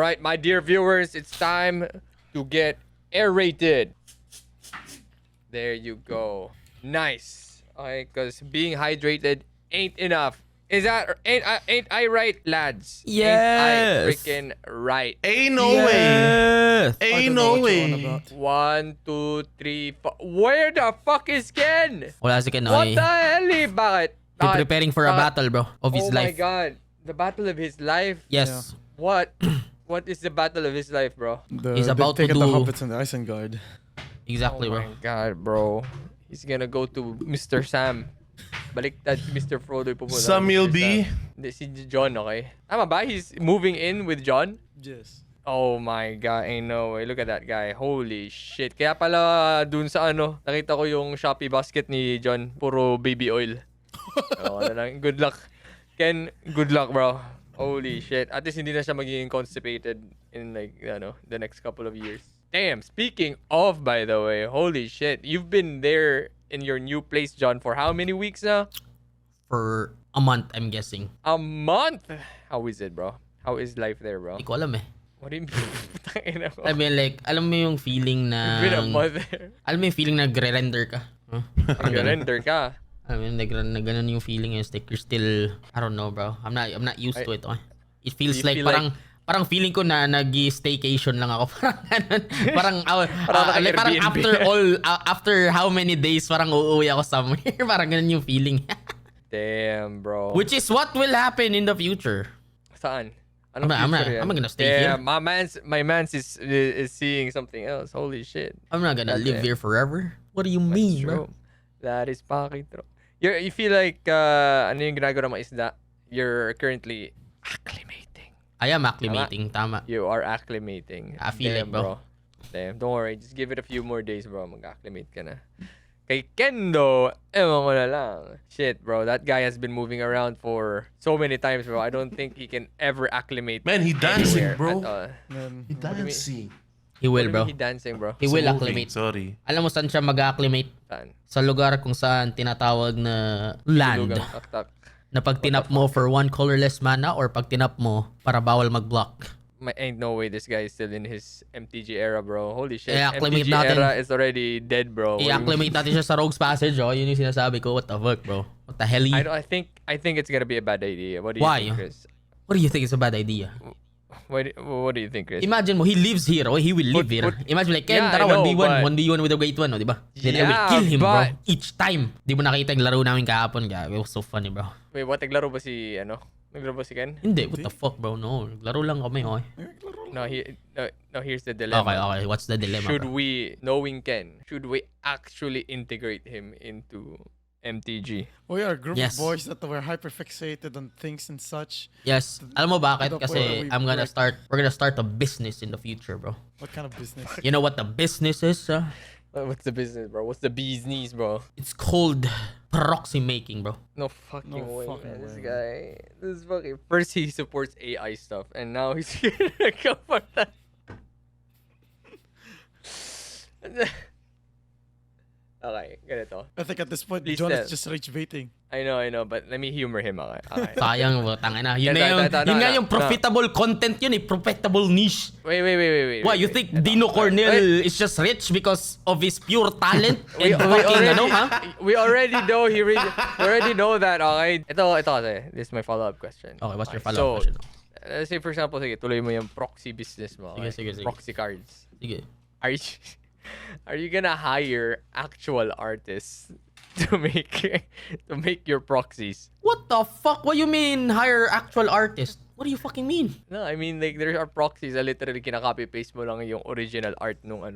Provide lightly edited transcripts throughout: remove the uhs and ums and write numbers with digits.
right, my dear viewers, it's time to get aerated. There you go. Nice. Okay, because being hydrated ain't enough. Ain't I right, lads? Yes. Ain't I freaking right? Ain't no way. Yes. Ain't no way. 1, 2, 3, 4. Where the fuck is Ken? Wala si Ken, What okay. the hell? Bakit? He's preparing for a battle, bro, of his Oh my life. god. The battle of his life? Yes. What? What is the battle of his life, bro? He's about to the do- Hobbits and the Isengard. Exactly, Oh bro. my god, bro. He's gonna go to Mr. Sam. Baliktad si Mr. Frodo yung pupunta. Samuel Mr. B. Sam. Hindi, si John, okay? Tama ba? He's moving in with John? Yes. Oh my god, ain't no way. Look at that guy. Holy shit. Kaya pala dun sa nakita ko yung Shopee basket ni John. Puro baby oil. Ano lang. Good luck. Ken, good luck, bro. Holy shit. At least hindi na siya magiging constipated in the next couple of years. Damn, speaking of, by the way, holy shit. You've been there in your new place, John, for how many weeks now? For a month, I'm guessing. A month? How is it, bro? How is life there, bro? Hindi ko alam eh. What do you mean? Tangina mo. I mean, like, alam mo yung feeling na... Been a month there. Alam mo yung feeling na nagre-render ka? Huh? Parang ganun. Nag-render ka. I mean, like, na ganun yung feeling is like you're still... I don't know, bro. I'm not used to it. Okay? It feels You like feel parang feeling ko na nag-staycation lang ako. Parang ganun. Parang naka-Airbnb. after how many days parang uuwi ako somewhere. Parang ganun yung feeling. Damn, bro. Which is what will happen in the future. Saan? I'm not gonna stay here. My man's is seeing something else. Holy shit. I'm not gonna That's live it. here forever. What do you That's mean, true. bro? That is fucking true. You feel like ano yung ginagawa ng mga isda? You're currently acclimating. I am acclimating, tama. You are acclimating. I feel Damn, it, bro. Damn, don't worry. Just give it a few more days, bro. Mag-acclimate ka na. Kay Kendo, ewan ko na lang. Shit, bro. That guy has been moving around for so many times, bro. I don't think he can ever acclimate. Man, he dancing, anywhere bro. at all. He dancing. He will, What do you bro. mean he dancing, bro? He will Sa movie, acclimate. Sorry. Alam mo saan siya mag-acclimate? Saan? Sa lugar kung saan tinatawag na land. Lugang taktak. Na pag tinap mo for one colorless mana or pag tinap mo para bawal mag-block. Ain't no way this guy is still in his MTG era, bro. Holy shit. I-acclimate MTG natin. era is already dead, bro. What do you I-acclimate natin siya sa Rogue's Passage, oh. Yun yung sinasabi ko. What the fuck, bro? What the hell? mean? I think it's gonna be a bad idea. What do you Why? think, Chris? What do you think is a bad idea? What do you think, Chris? Imagine mo, he lives here, oh. He will live here. Imagine like, Ken, Yeah, tara, I know, 1v1. but- 1v1 with the great one, oh, di ba? Then I will Yeah, kill him, bro. but- Each time. Di mo nakita yung laro namin kahapon, gabi. It was so funny, bro. Wait, what? Naglaro ba si, Naglaro ba si Ken? Hindi, what the fuck, bro? No, laro lang kami, okay? No, here's the dilemma. Okay. What's the dilemma, Should bro? we, knowing Ken, should we actually integrate him into MTG? We are a group Yes. of boys that were hyper-fixated on things and such. Yes. Alam mo bakit? To the point where Kasi we we're gonna start a business in the future, bro. What kind of business? You know what the business is? What's the business, bro? What's the bee's knees, bro? It's called proxy making, bro. No fucking No way, fucking man. This way. guy, this fucking. First he supports AI stuff, and now he's gonna go for that. Okay, ganito. I think at this point, Please John tell. is just rage baiting. I know, but let me humor him, okay? Okay. Sayang, bro. Tangina. Yun Ito, na yung, ito, yun nga no, yung profitable content yun eh. Profitable niche. Wait. Why, you think Dino Cornel is just rich because of his pure talent? We, And we fucking already, ano, ha? we already know we already know that, okay? Ito kasi. This is my follow-up question. Okay, what's your Okay, follow-up so, question? Let's say for example, sige, tuloy mo yung proxy business mo. Okay? Sige. Proxy cards. Sige. Are you gonna hire actual artists to make your proxies? What the fuck? What you mean hire actual artist? What do you fucking mean? No, I mean like there are proxies that literally kinaka-copy paste mo lang yung original art nung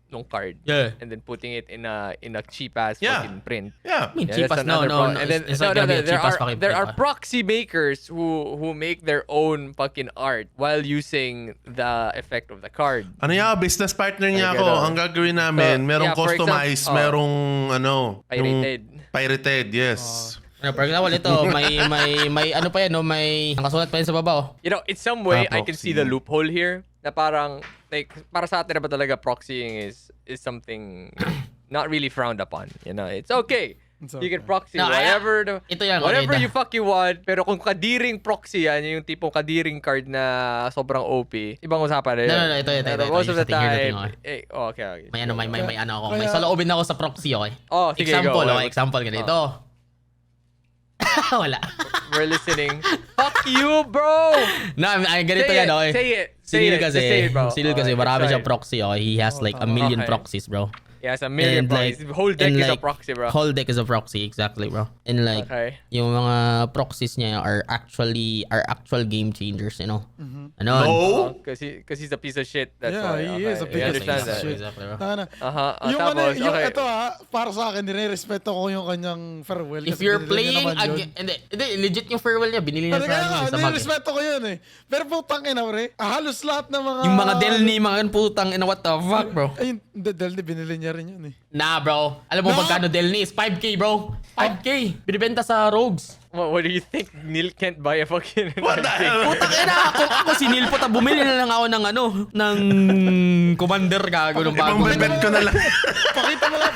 nung card. Yeah. And then putting it in a cheap ass Yeah. fucking print. Yeah. I mean, Yeah, cheap that's as no. another pro- and then It's not gonna be a cheap as fucking there print, are ah. proxy makers who make their own fucking art while using the effect of the card. Ano yung business partner niya Ay, ako? ganun. Ang gagawin namin, So, merong yeah, for customized, example, merong Pirated. Pirated, yes. Ano, for example, ito, may ano pa yan, no? May nakasulat pa yan sa baba, oh. You know, in some way, I can Proxy. see the loophole here. Na parang, like, para sa atin na ba talaga proxying is something not really frowned upon. You know, it's okay. It's You can okay. proxy No, ito yan, whatever okay, you fucking want. Pero kung kadiring proxy yan, yung tipong kadiring card na sobrang OP, ibang usapan na yun. No, ito. Pero most of the Here's the thing, time, okay. okay. May ano, may ano ako. May Kaya- saloobin ako sa proxy, okay? Oh, sige, Example, go. okay? Example, ganito. Wala. We're listening. Fuck you, bro! No, ganito Say yan, it, okay? say it. Si Neil Just say it, bro. kasi Okay, marami let's siyang try it. proxy, okay? He has like a million Okay. proxies, bro. He has a million And, proxies. like- Whole deck and, is a like, proxy, bro. Whole deck is a proxy, exactly, bro. And like, Okay. yung mga proxies niya are actual game changers, you know? Ano? No! Because he's a piece of shit. That's Yeah, why. he is a Okay, big you piece understand of that. shit. Exactly, bro. Tanga na. Yung Tapos, tapos, okay. ito para sa akin, nire-respeto ko yung kanyang farewell. If kasi you're binili niya playing naman yun. hindi, legit yung farewell niya, binili niya Talaga sa nga, sa bag. nire-respeto ko yun eh. Pero putang ina, pre. Halos lahat ng mga... Yung mga Delny, mga putang ina, what the fuck, bro? Ayun, Delny, binili niya rin yun eh. Nah, bro. Alam mo No. magkano Delny is 5K, bro. 5K. Binibenta sa Rogues. What do you think? Neil can't buy a fucking... What the hell? Putang ina, ako si Neil Puta, bumili na lang ako ng ng commander gago ng bago. Ibang bebet ko na lang. Pakita mo nga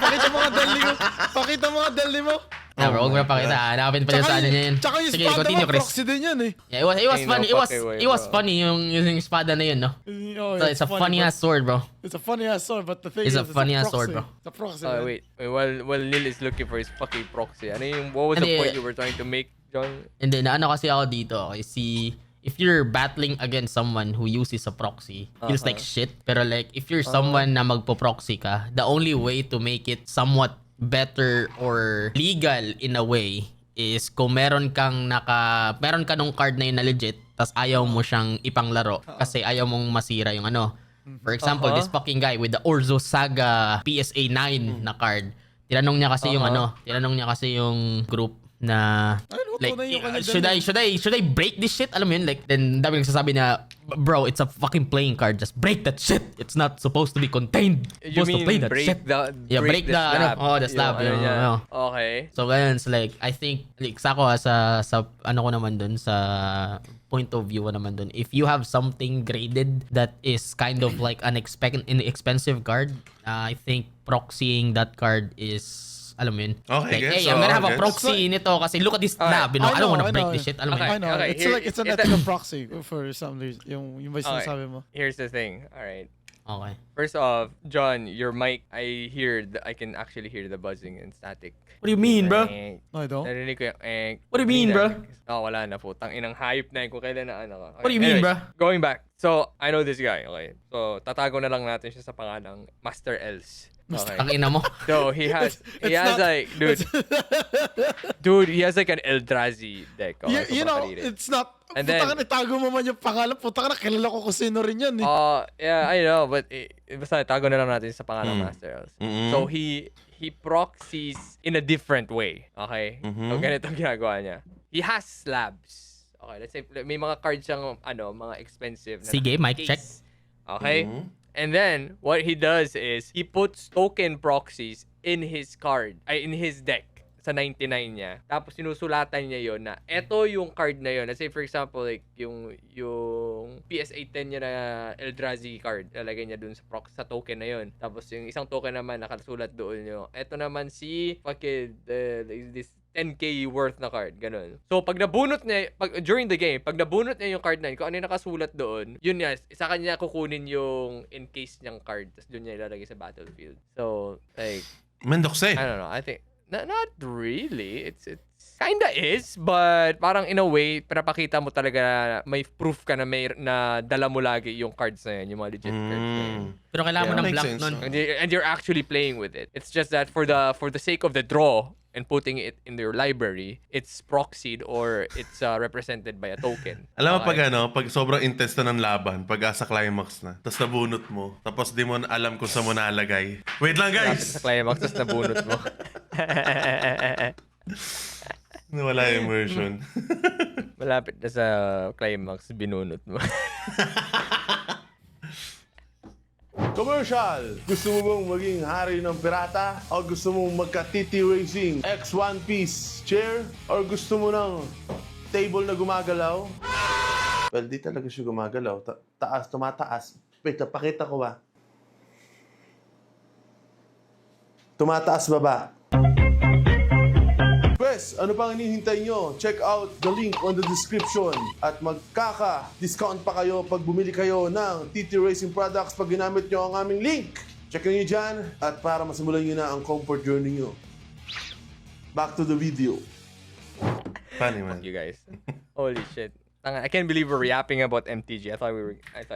Delny mo. Pakita mo nga Delny mo. Nah, bro, huwag mo na pakita. Hanapin pa yun sa ano niya yun. Tsaka yung Sige, espada continue, mo, Chris. proxy din yan eh. Yeah, it was Ain't funny. no It was fucking way, it was bro. funny yung espada na yun, no? Oh, So it's a funny but- ass sword, bro. It's a funny ass sword, but the thing It's is, a funny ass sword, bro. It's a proxy. Oh, man. wait. While Neil is looking for his fucking proxy, what was the Hindi. point you were trying to make, John? And then, ano kasi ako dito, okay, if you're battling against someone who uses a proxy, feels like shit. Pero like, if you're someone na magpo-proxy ka, the only way to make it somewhat better or legal in a way is kung meron ka nung card na yun na legit, tas ayaw mo siyang ipanglaro kasi ayaw mong masira yung ano. For example, this fucking guy with the Orzo Saga PSA 9 na card, tinanong niya kasi yung group na Ay, luto like na yung kanya should I break this shit? Alam mo yun, like then dami nagsasabi na, bro, it's a fucking playing card, just break that shit. It's not supposed to be contained. You Supposed to mean play that break shit. Break the slab? the slab. Yung ano niya. ano. Okay. So ganun, it's like I think like sa ano ko naman dun sa point of view ko naman dun. If you have something graded that is kind of like an inexpensive card, I think proxying that card is, alam mo yun. Okay, Like, gets. hey, I'm gonna have a Gets. proxy nito kasi look at this Alright. slab, you know. I don't wanna I break know. this shit. Alam mo Okay. yun. I know. okay, It's here- like it's an ito- ethical proxy for some reason. Yung ba Okay. sinasabi mo? Here's the thing. All right. Okay. First off, John, your mic, I can actually hear the buzzing and static. What do you mean, bro? No, I don't. Narinig ko yung What do you mean, bro? Oh, wala na po. Inang hype na yun kung kailan na ano ka. Okay, What do you mean, bro? Going back. So, I know this guy. Okay. So, tatago na lang natin siya sa pangalang Master Els. Okay. Ang ina mo. So, he has not- like, dude, he has like an Eldrazi deck. Okay, You know, sobrang kaliri. it's not... And Puta then- ka, itago mo man yung pangalan. Puta ka na, kilala ko kung sino rin yan eh. Yeah, I know, but basta tago na lang natin sa pangalan Master Els. So he proxies in a different way. Okay? So ganito ang ginagawa niya. He has slabs. Okay, let's say may mga cards siyang mga expensive na Sige, mic case. check. Okay? And then what he does is he puts token proxies in his in his deck sa 99 niya. Tapos sinusulatan niya yon na eto yung card na yon. Let's say for example like yung PSA 10 niya na Eldrazi card, lalagay niya dun sa token na yon. Tapos yung isang token naman nakasulat doon yung eto naman si fucking this 10k worth na card, ganun. So, pag nabunot niya, during the game, pag nabunot niya yung card na yun, kung ano yung nakasulat doon, yun niya, sa kanya kukunin yung encase niyang card, tapos doon niya ilalagay sa battlefield. So, like, Mendokse. I don't know, I think, not really, it's kinda is, but parang in a way, pinapakita mo talaga na may proof ka na na dala mo lagi yung cards na yun, yung mga legit cards na yun. Pero kailangan mo Yeah. ng Makes blank sense, nun. no? And you're actually playing with it. It's just that for the sake of the draw and putting it in your library, it's proxied or it's represented by a token. Alam mo Okay. pag sobrang intense na ng laban, pag asa climax na, tapos nabunot mo, tapos di mo na alam kung saan mo nalagay. Wait lang Malapit guys! sa climax, tapos nabunot mo. Nawala yung immersion. Malapit na sa climax, binunot mo. Commercial! Gusto mo bang maging hari ng pirata? O gusto mong magka-TT Racing X One Piece chair? Or gusto mo ng table na gumagalaw? Well, di talaga siya gumagalaw. Tumataas. Wait, napakita ko ba? Tumataas baba. yes, ano pang hinihintay nyo? Check out the link on the description at magkaka-discount pa kayo pag bumili kayo ng TT Racing products pag ginamit nyo ang aming link. Check nyo dyan at para masimulan nyo na ang comfort journey nyo. Back to the video. Funny, man. You guys. Holy shit. I can't believe we're yapping about MTG. I thought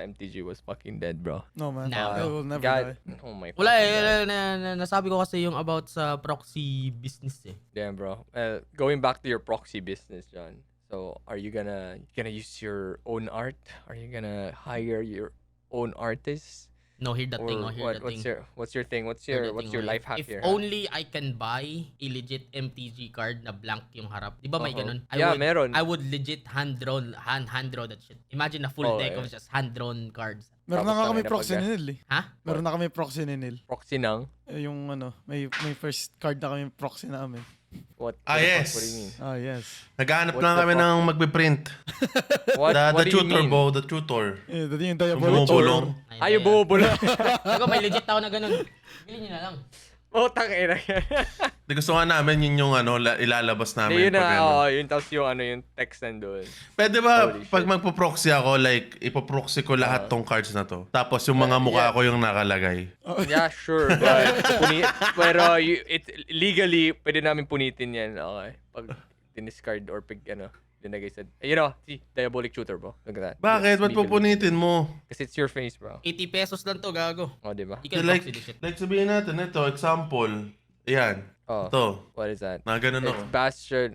MTG was fucking dead, bro. No, man. No. I will never God. die. Oh my Wala fucking God. nasabi ko kasi yung about sa proxy business eh. Damn, bro. Going back to your proxy business, John. So, are you gonna use your own art? Are you gonna hire your own artists? No, hear the thing, Or hear the what's thing. your thing? What's Hear the your thing, life hack If here? only I can buy a legit MTG card na blank yung harap. Di ba may Uh-huh. ganun? Yeah, meron. I would legit hand draw that shit. Imagine a full Oh, deck eh. of just hand-drawn cards. Meron Tapos na nga kami tangina proxy pagka- ni Nil eh. Ha? Meron na kami proxy ni Nil. Proxy nang? Yung ano, may first card na kami proxy namin. What? Ah, the fuck? yes. What do you mean? Ah, yes. Naghahanap What lang the kami fuck? ng magpiprint. What? The What do you tutor, mean? bro. The tutor. Eh, dati yung Yung diabolic. bumubulong. Ay, yung bumubula. Ako may legit tao na ganun. Bilhin nyo na lang. Oh, tangina. Di gusto nga namin yun yung ano, ilalabas namin. Yun pag na, ano. yun tapos yung text nandun. Pwede ba, Holy pag shit. magpo-proxy ako, like, ipoproxy ko lahat tong cards na to. Tapos yung mga mukha ko yung nakalagay. Yeah, sure. But, pero legally, pwede namin punitin yan. Okay. Pag diniscard or pag dinagay sa... You know, see, diabolic shooter, bro. Look at that. Bakit? Ba't Legally. pupunitin mo? Kasi it's your face, bro. 80 pesos lang to, gago. Oh, diba? You can Like, proxy this shit. like sabihin natin, ito, example. Ayan. Oh, Ito. what is that? Na ganun It's ako. Bastion.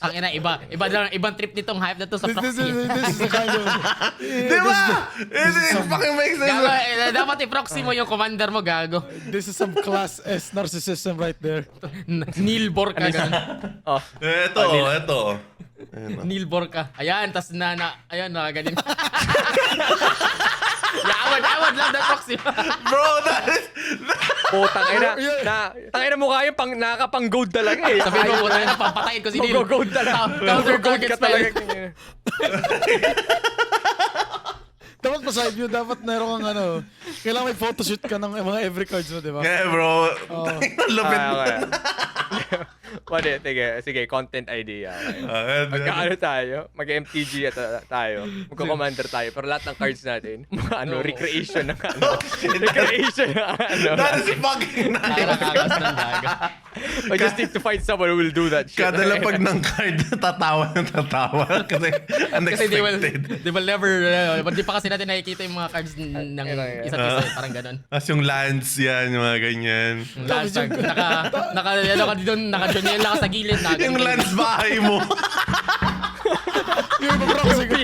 Ang ina, ibang trip nitong hype na to sa This proxy. is the kind of... Di ba? It fucking makes sense. Gago, dapat i-proxy mo yung commander mo, gago. This is some class S narcissism right there. Neil Borka, ganun. Oh, Ito. Ayan, oh. Neil Borka. Ayan, tas ayun, ganyan. I would love that proxy. Bro, that is... oh, tangina mukha yung nakakapang gold talaga eh. Sabi mo, puta na, papatayin ko si Neil. Mag-gold talaga. Counter Mag-gold target ka spell. talaga. Dapat pa side view, dapat meron kang ano, kailangan may photoshoot ka ng mga every cards mo, di ba? Yeah, bro. Lupit mo. Okay. Pwede, sige, content idea. Okay. Magkaano tayo? Mag-MTG tayo. Magko-commander tayo. Pero lahat ng cards natin, recreation ng recreation ng That is fucking nice. Nakakagas ng gago. I just need to find someone who will do that shit. Kada lapag ng card, tatawa ng tatawa. Kasi Kasi unexpected. they will never, di pa kasi natin nakikita yung mga cards ng isa't isa, parang ganun. Tapos yung lands yan, yung mga ganyan. Last time, ano ka doon, naka-jonela ka sa gilid. Yung lands bahay mo. Yung proxy ko.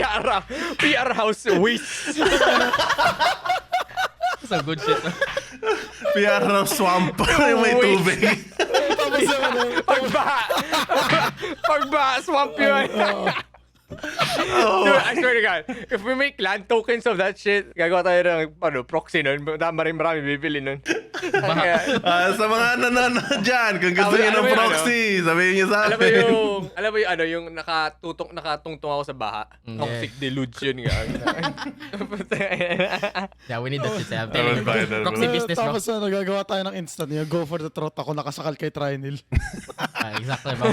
PR house waste. So good shit. PR swamp. Yung may tubig. Tapos yung ano, Pagbaha, swamp yun. Dude, I swear to God, if we make land tokens of that shit, gagawa tayo ng proxy nun. Marami bibili nun. Sa mga nanonood dyan, kung gusto Alam nyo ng mo yun, proxy, sabihin nyo sa Alam mo amin. yung nakatungtong ako sa baha. Toxic delusion nga. Yeah, we need that shit. I'm telling you. Alright, Proxy business, bro. tapos ano, gagawa tayo ng instant niya. Go for the throat. Ako nakasakal kay Trinil. Exactly, bro.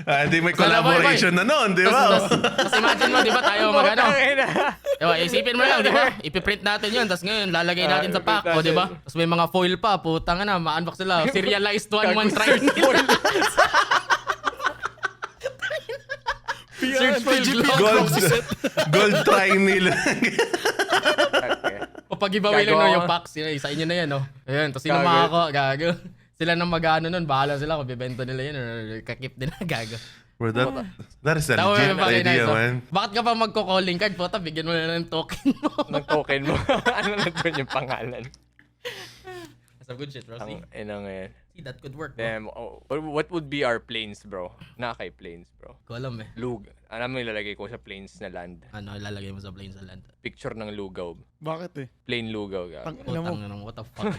Hindi may collaboration na nun, di ba? Tapos imagine mo, di ba, tayo magano? Diba, isipin mo lang, di ba? Ipiprint natin yun, tapos ngayon, lalagay natin sa pack, o di ba? Tapos may mga foil pa, putang na, ma-unbox sila. Serialized 1-1 try. Search for Gold trinil. O pag-giveaway lang Gago. no, yung packs, yun, sa inyo na yan, no? Ayun, tapos sino Gago. makako, gago. Sila nang mag-ano nun, bahala sila kung bibenta nila yun or kakip din na, gago. Bro, that is a Tama, legit bakit idea, nice, oh. man. Bakit ka pa magko-calling card? Puta, bigyan mo na ng token mo. Ng token mo. Ano na doon yung pangalan? That's some good shit, bro. See, Ngayon. see that could work, bro. Damn, what would be our planes, bro? Nakay planes, bro. Ko alam eh. Lug. Alam mo ilalagay ko sa planes na land. Ano, ilalagay mo sa plains sa land. Picture ng lugaw. Bakit eh? Plain lugaw ka. Tang ina mo. Putang na, what the fuck?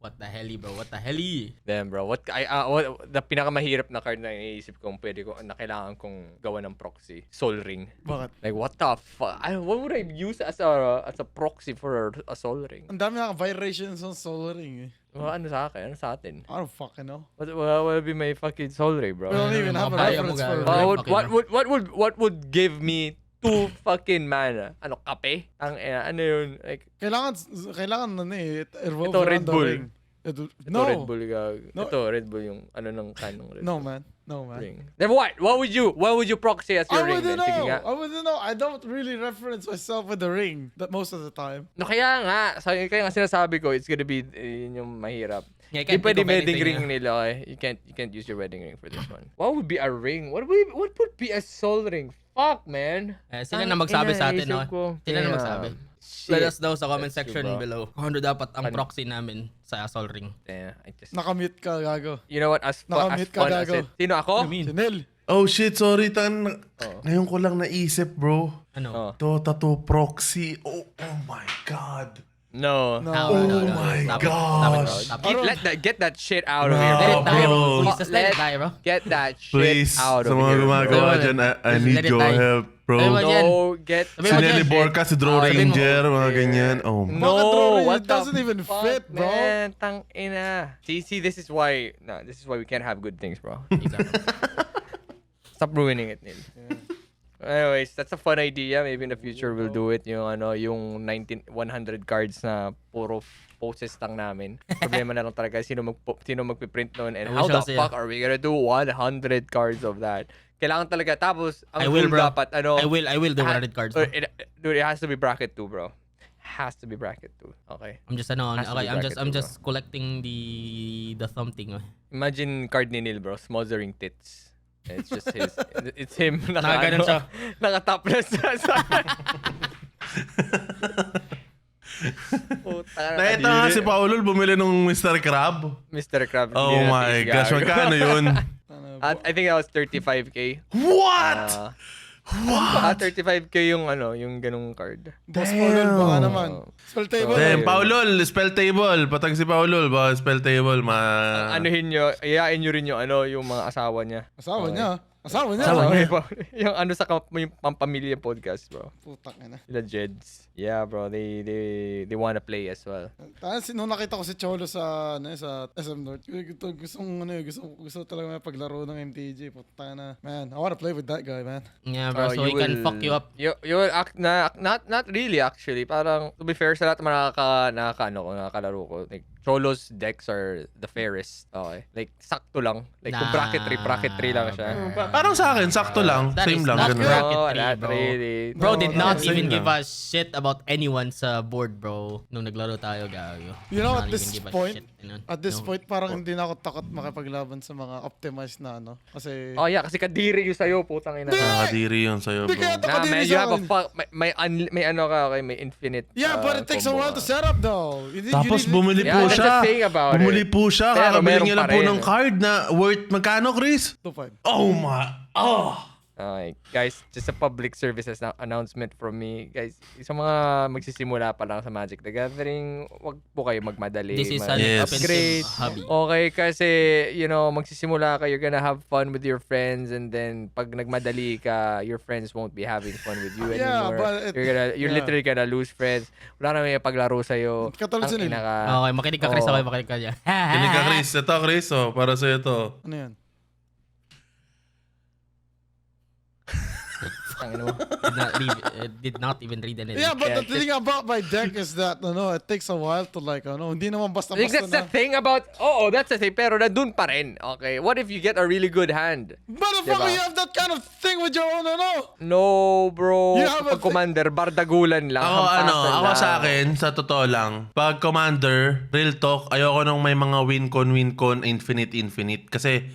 What the hell, bro? What the hell? Damn, bro. The pinakamahirap na card na iniisip kong na kailangan kong gawa ng proxy. Soul Ring. Bakit? Like, what the fuck? What would I use as a proxy for a Soul Ring? Ang dami na variations ng Soul Ring eh. Ano sa akin? Ano sa atin? I don't fucking know. What will be my fucking soul ray, bro? We don't even have a Kaya reference mo, for guys. What would give me 2 fucking mana? Ano, kape? Ano yun? Like, Kailangan na eh. Revolve Ito, Red around the Bull. ring. ito No. Red Bull No. Ito, Red Bull yung ano ng kanong Red No, Bull. man. No, man. Ring. Then what? What would you proxy as your I ring? wouldn't Then? Sige know. nga. I wouldn't know. I don't really reference myself with the ring that most of the time. No, kaya nga. Kaya nga sinasabi ko, it's gonna be yun yung mahirap. Yeah, Hindi can't pwede think of wedding anything, ring nila. Okay? You can't use your wedding ring for this one. What would be a ring? What would be a soul ring? Fuck, man. Sila na magsabi sa atin, no? Naisip ko. Sila na Damn. magsabi. Shit. Let us know sa comment That's true, section bro. below kung ano dapat ang proxy namin sa Sol Ring. Yeah, I just... Nakamute ka, gago. You know what? As Nakamute ka, fun as gago. it... Sino ako? Sinel. Oh shit, sorry. Ngayon ko lang naisip, bro. Ano? Oh. Dota 2 proxy. Oh my God. No. No. Oh my Stop it, gosh. stop it, bro. Get that shit out of No, here. Let it die, bro. bro. Please, just let it die, bro. Get that shit Please, out sa of mga here. gumagawa bro. dyan, I Just need let it your die. help, bro. Sabi mo dyan. No, get... Sabi Si mo Nelly dyan. Borca, si Draw Sabi mo. Ranger, mga ganyan. Oh, Bakit, No, bro? what It doesn't the even fuck, fit, bro. Man, tang ina. See, this is why we can't have good things, bro. Exactly. Stop ruining it, Neil. Anyways, that's a fun idea. Maybe in the future we'll do it. Yung 100 cards na puro poses lang namin. Problema na lang talaga sino magpiprint noon and I how wish the kasi, fuck are we gonna do 100 cards of that? Kailangan talaga. Tapos, ang I will, rule bro. dapat, I will do 100 cards. Bro. Dude, it has to be bracket 2, bro. Has to be bracket 2. Okay. I'm just Has to be okay, I'm bracket, just collecting the something. Imagine card ni Neil, bro. Smothering tits. And it's just his. It's him. Nakaganon siya. Naka-topless na sa... Puta na. Nakita nga si Paulol bumili ng Mr. Crab. Mr. Crab. Oh hindi my natin gosh, sigaw. magkano yun? I think that was 35k. What? What? 35k yung yung ganung card. Boss Paulol, baka naman. Spell table. Damn, Ayun. Paulol, spell table. Patag si Paulol, baka spell table, Anuhin nyo, iyain nyo rin yung mga asawa niya. Asawa niya. Asawa niya. Asawa niya. Yung sa yung pampamilya podcast, bro. Putak na. Sila Jeds. Yeah, bro. They wanna play as well. Nung nakita ko si Cholo sa SM North, gusto talaga may paglaro ng MTG. Puta na. Man, I wanna play with that guy, man. Yeah, bro. So You he can fuck you up. You will act not really actually. Parang to be fair sa lahat ng nakakalaro ko. Like Cholo's decks are the fairest. Okay. Like sakto lang. Like kung bracket 3 lang siya. Parang sa akin, sakto lang. That Same is lang. not Ganun. bracket No, 3, not bro. really. Bro did not same even lang. give a shit about anyone sa board, bro. Nung naglaro tayo, gago. You know, Not at this even give a point, shit, you know? At this No. point, parang hindi na ako takot makipaglaban sa mga optimized na Kasi... Oh yeah, kasi kadiri yung sa'yo, putang ina. Nakakadiri yun sa'yo, Hindi bro. kaya Nah, kadiri man, sa you have a akin. fuck, may ano ka, okay, may infinite. Yeah, but it takes a combo while to ka. set up though. Tapos bumili Yeah, po that's siya. the thing about Bumili it. po siya. Pero Kakabili meron niya pa lang po rin. ng card na worth magkano, Chris? 2-5. Oh my. Oh. Okay, guys, just a public services announcement from me. Guys, sa mga magsisimula pa lang sa Magic the Gathering, wag po kayo magmadali. This is an Yes. Upgrade. offensive hobby. Okay, kasi, magsisimula ka, you're gonna have fun with your friends, and then, pag nagmadali ka, your friends won't be having fun with you Yeah, anymore. but You're yeah. literally gonna lose friends. Wala na may paglaro sa'yo. Katulad Ang sa nila. ina ka. Okay, makinig ka, Chris. Oo. Okay, makinig ka dyan. Kinig ka, Chris. Ito, Chris. Oh, para sa'yo to. Ano yan? Ang ina mo. Did not even read anything. Yeah, but Yeah, the thing about my deck is that, it takes a while to hindi naman Like, basta-basta that's the na. thing about, that's the thing, pero nandun pa rin. Okay, what if you get a really good hand? Motherfucker, Diba? you have that kind of thing with your own, No, bro. You have a Kapag commander, bardagulan lang. Ako, hampasan ako lang. sa akin, sa totoo lang, pag commander, real talk, ayoko nung may mga win-con, infinite. Kasi,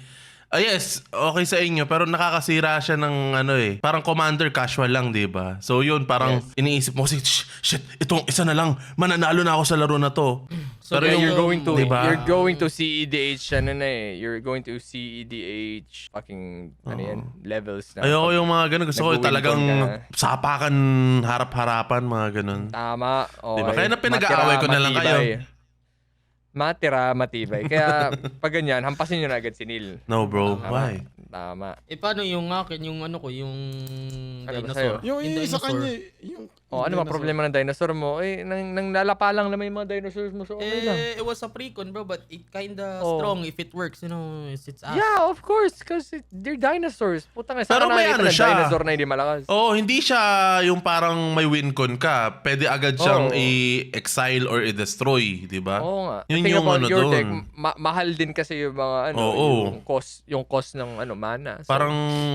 yes, okay sa inyo, pero nakakasira siya ng parang commander casual lang, di ba? So yun, parang iniisip mo kasi, shit, itong isa na lang, mananalo na ako sa laro na to. So, pero Yeah, yung, diba? you're going to CEDH, you're going to CEDH fucking, levels na. Ayoko yung mga ganun. Gusto ko Nag-win talagang con ka. sapakan, harap-harapan, mga ganun. Tama. Okay. Diba? Kaya na pinag-aaway ko na lang kayo. Matira, matibay. Kaya, pag ganyan, hampasin nyo na agad si Neil. No, bro. Tama. Why? Tama. paano yung akin, yung yung Ano ba dinosaur? sa'yo? Yung Yung isa dinosaur. kanya, yung Oh, ano mga problema ng dinosaur mo? Eh, nang lalapa lang naman yung mga dinosaurs mo. So, okay lang. It was a precon, bro, but it kinda Oh. strong if it works, you know, it's ass. Yeah, of course. Because they're dinosaurs. Putang ina, Pero saan ka may nakakita ano ng siya. dinosaur na hindi malakas? Oo, hindi siya yung parang may win con ka. Pwede agad siyang Oo. i-exile or i-destroy, di ba? Oo nga. Yun The thing yung about ano your doon. deck, mahal din kasi yung mga ano, Oo. yung cost ng ano mana. So, Parang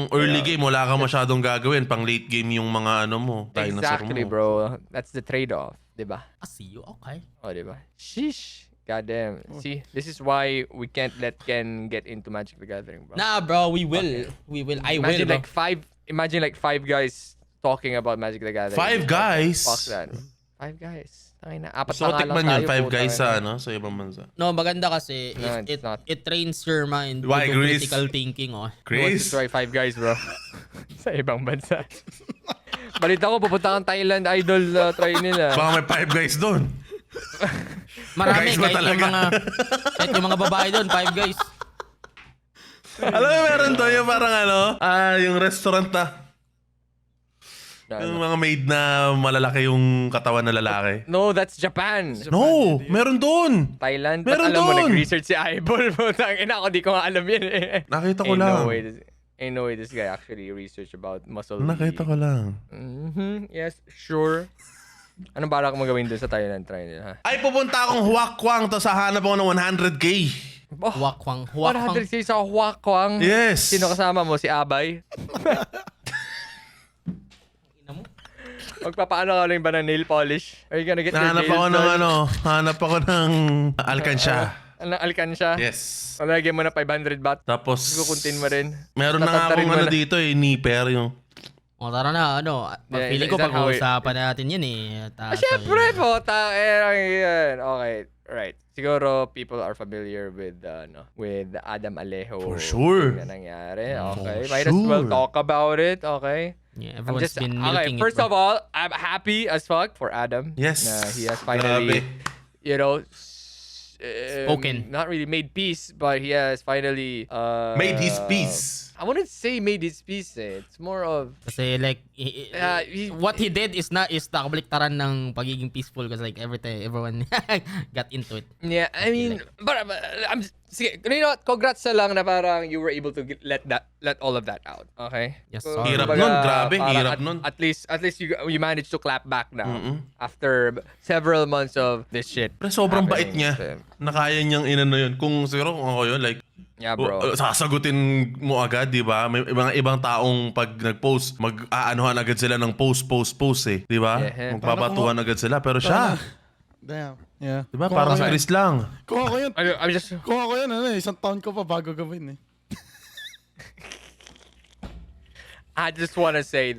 early game, wala kang masyadong gagawin. Pang late game yung mga ano mo, dinosaur exactly, mo. bro. That's the trade-off, 'di ba? I see you, okay. Oh, 'di ba? Sheesh. Goddamn. See, this is why we can't let Ken get into Magic the Gathering, bro. Nah, bro, we will. We will. I Imagine will, like five guys talking about Magic the Gathering. 5 guys? Fuck that. 5 guys. Tangina, apat So, na nga lang tikman yun, tayo, 5 putang guys ina. sa, ano, sa ibang bansa. No, maganda kasi No, it's it not. it trains your mind Why, to do Chris? critical thinking, oh. Who wants Chris? to try 5 guys, bro? Sa ibang bansa. Balita ko, pupunta kang Thailand, idol, try nila. Baka may 5 guys doon. Marami, Guys ba kahit yung mga babae doon, 5 guys. Alam mo, meron doon yung parang ano, yung restaurant yung mga maid na malalaki yung katawan na lalaki. No, that's Japan. No, meron doon. Thailand. Meron Ba't alam mo, doon. nag-research si Eyeball. Putang ina, ako di ko nga alam yan eh. Nakita ko Ain't lang. no way this guy actually researched about muscle. Nakita ko lang. Yes, sure. Anong balak mo gawin doon sa Thailand? Try nila, ha? Ay, pupunta akong Huakwang, tapos hahanap ako ng 100k. Oh, Huakwang. 100k sa Huakwang. Yes. Sino kasama mo? Si Abay? Magpapaano ka lang ba ng nail polish? Are you gonna get your Hanap nails ako ng done? hanap ako ng alkansya. Ano, alkansya? Yes. Palagyan mo na 500 baht. Tapos, Kukuntin mo rin. meron na nga Tatantarin akong mo ano na. dito nipper yung. O tara na, Yeah, feeling ko is that how it- pag-uusapan natin yun eh. Siyempre po, yan. Okay, right. Siguro people are familiar with with Adam Alejo. For sure. Na nangyari. Okay. For Might as well sure. talk about it. Okay. Yeah, I'm everyone's just been okay. milking First it, of all, I'm happy as fuck for Adam. Yes. Na he has finally, you know, Spoken. Not really made peace, but he has finally Made his peace. I wouldn't say made his peace. It's more of Kasi like, what he did is nakabaliktaran ng pagiging peaceful kasi like everyone got into it. yeah. I mean, but I'm sige, you know what? Congrats na lang na parang you were able to let all of that out. Okay. Yes, So, sir. Hirap kumbaga, nun, grabe, parang hirap nun. At least you managed to clap back now after several months of this shit. Pero sobrang bait happening. niya. Na kaya niyang inano yun. Kung siguro kung ako yun, like, Yeah, bro. sasagutin mo agad, di ba? May ibang taong pag nag-post, mag-aanuhan agad sila ng post eh. Di ba? Yeah. Magpapatuhan agad sila. Pero siya, Damn. Yeah. di ba? Kung Parang ako si yun- Chris lang. Kung ako yun, I'm just kung ako yun, isang taon ko pa bago gawin eh. I just wanna say,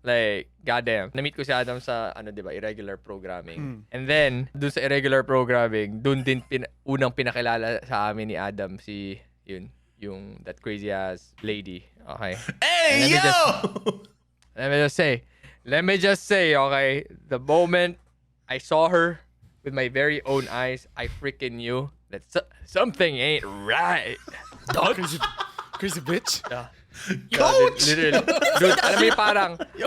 like, goddamn, na-meet ko si Adam sa, di ba, irregular programming. And then, dun sa irregular programming, dun din unang pinakilala sa amin ni Adam yung that crazy ass lady. Okay. Hey, Let me yo! Let me just say, okay, the moment I saw her with my very own eyes, I freaking knew that something ain't right. Crazy bitch. Yeah. Coach! Literally. Dude,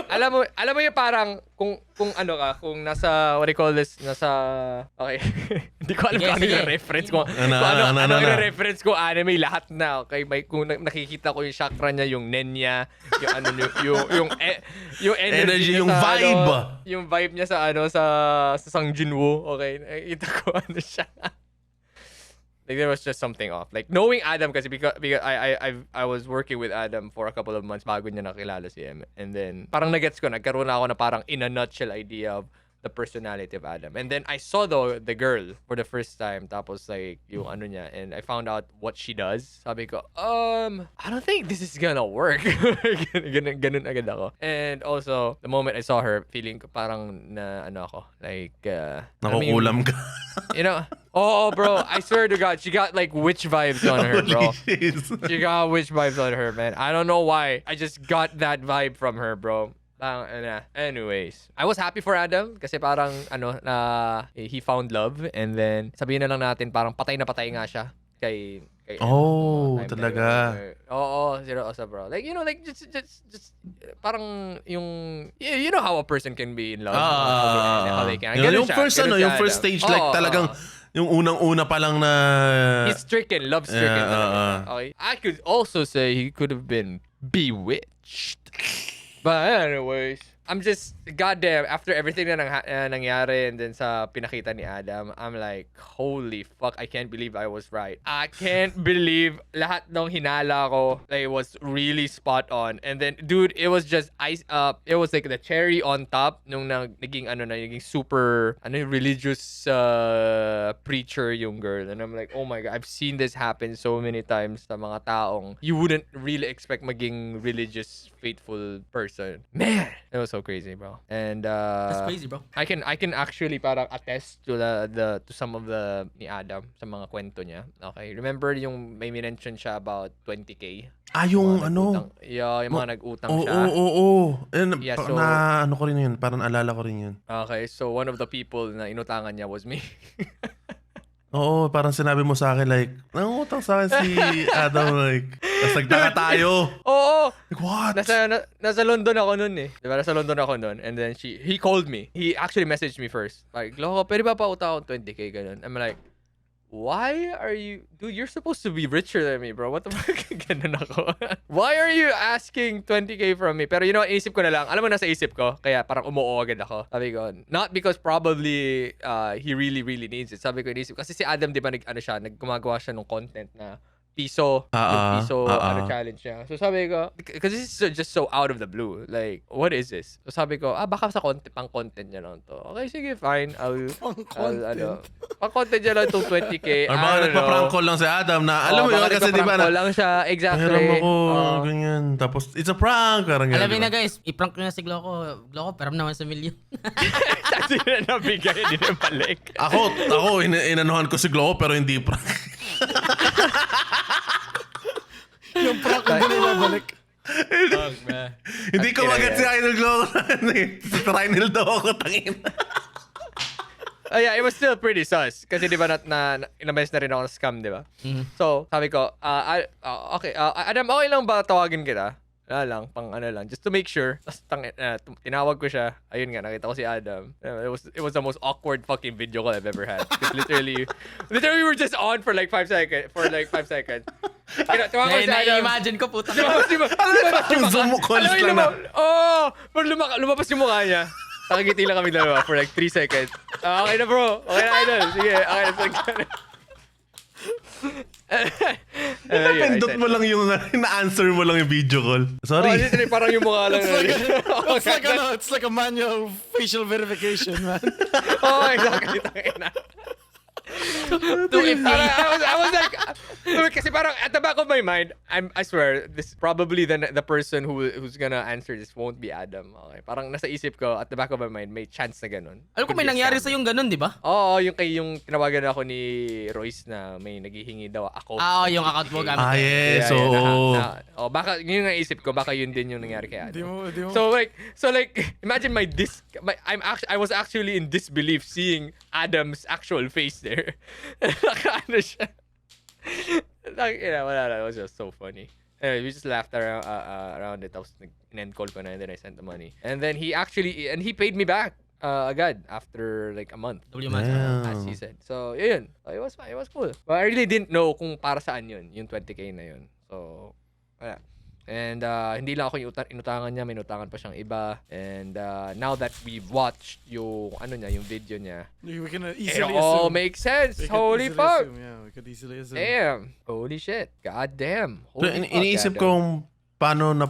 alam mo yung parang kung ano ka, kung nasa, what do you call this, okay. Hindi ko alam Sige, kung ano sige. yung reference ko. Ano. Yung reference ko, anime, lahat na. Okay, kung nakikita ko yung chakra niya, yung nen niya, yung ano, yung energy niya yung sa, vibe. Yung vibe niya sa Sang Jinwoo. Okay, nakikita ko ano siya. Like there was just something off. Like knowing Adam kasi because I was working with Adam for a couple of months bago niya nakilala si Em. And then parang nagets ko, nagkaroon na ako na parang in a nutshell idea of the personality of Adam. And then I saw the girl for the first time, tapos like yung ano niya, and I found out what she does. Sabi ko, I don't think this is gonna work. ganun agad ako. And also, the moment I saw her, feeling ko parang na ano ako, like Nakukulam ka. you know, oh bro, I swear to God, she got like witch vibes on her, bro. Holy shit. She got witch vibes on her, man. I don't know why. I just got that vibe from her, bro. Anyways, I was happy for Adam kasi parang he found love, and then sabihin na lang natin parang patay na patay nga siya kay Oh, Time talaga. Oo, seryoso bro. Like, you know, like, just parang yung, you know how a person can be in love. How they can. Ganun Yung siya, first ganun si yung first Adam. stage like Oo, talagang oo. yung unang-una pa lang na He's stricken, love stricken. Yeah, talaga. Okay. I could also say he could have been bewitched. But anyways, I'm just, goddamn, after everything na nangyari and then sa pinakita ni Adam, I'm like, holy fuck, I can't believe I was right. I can't believe lahat ng hinala ko, like, was really spot on. And then, dude, it was just it was like the cherry on top nung naging super, religious preacher yung girl. And I'm like, oh my God, I've seen this happen so many times sa mga taong you wouldn't really expect maging religious, faithful person. Man, it was so crazy, bro. And That's crazy, bro. I can actually parang attest to to some of the ni Adam sa mga kwento niya. Okay, remember yung may mention siya about 20K? yung Mga ano. nag-utang- Yeah, yung mga nag-utang Oo, siya. oo. And, Yeah, pa- so- na ano ko rin yun. Parang alala ko rin yun. Okay, so one of the people na inutangan niya was me. Oo, parang sinabi mo sa akin like, nangungutang sa akin si Adam like, tapos nagtaka tayo. Oo. Like, what? Nasa London ako noon eh. Diba? Nasa London ako noon. And then he called me. He actually messaged me first. Like, Loko, pwede ba pautang akong 20K? Ganun. I'm like, why are you... Dude, you're supposed to be richer than me, bro. What the fuck? Ganun ako. Why are you asking 20K from me? Pero you know, isip ko na lang. Alam mo, nasa isip ko. Kaya parang umuo agad ako. Sabi ko, not because probably he really, really needs it. Sabi ko, inisip. Kasi si Adam, di ba, gumagawa siya ng content na piso, yung piso challenge niya. So sabi ko, because this is just so out of the blue. Like, what is this? So sabi ko, baka sa pang content niya lang to. Okay, sige, fine. Pang content niya lang itong 20K. Or baka nagpa-prank call lang si Adam na, alam mo yun, kasi di ba na, lang siya, exactly. pahiram ako, ganyan. Tapos, it's a prank. Parang ganyan, Alam mo diba? na guys, i-prank nyo na si Gloco. Gloco, peram naman sa milyon. Kasi na nabigay, hindi na balik. Ako, inanuhan ko si Gloco pero hindi prank. Yung prank ko din ibabalik. Fuck, man. Hindi ko magat si Idol Gloco. Si Trinil daw ako, tangin. Yeah, it was still pretty sus. Kasi di ba inabes na rin ako ng scam, di ba? So, sabi ko, okay, Adam, okay lang ba tawagin kita? Wala lang, pang ano lang, just to make sure. Tapos tinawag ko siya. Ayun nga, nakita ko si Adam. It was the most awkward fucking video call I've ever had. Because literally we were just on for like 5 seconds. Tawag ko si Adam. Imagine ko, puta. Parang Zoom calls lang na. Pero lumabas yung mukha niya. Nakagiti lang kami dalawa for like 3 seconds. Okay na bro. Okay na idol. Sige. Okay na. Napindot mo lang yung, na-answer mo lang yung video call. Sorry. Literally, parang yung mukha lang. It's like a manual facial verification, man. Oh, exactly. Tangina. I was like, kasi parang at the back of my mind, I swear, this probably the person who's gonna answer this won't be Adam. Okay, parang nasa isip ko, at the back of my mind, may chance na ganun. Alam ko may nangyari sa yung ganun, di ba? Oo, yung tinawagan ako ni Royce na may naghihingi daw ako. Yung account mo gamit. Yes, Yeah, oo. baka yun ang isip ko, baka yun din yung nangyari kay Adam. Di mo. So like imagine I was actually in disbelief seeing Adam's actual face there. Nakaano siya. Wala lang. It was just so funny. Anyway, we just laughed around it. Tapos in-end call ko na and then I sent the money. And then he paid me back agad after like a month. As he said. So, yun. It was fine. It was cool. But I really didn't know kung para saan yun, yung 20K na yun. So, wala. And hindi lang ako yung inutangan niya, may inutangan pa siyang iba. And now that we've watched yung video niya, We can it easily all assume. makes sense. We could Holy easily fuck. assume, yeah, we could easily assume. Damn. Holy shit. God damn. So, iniisip ko kung paano na,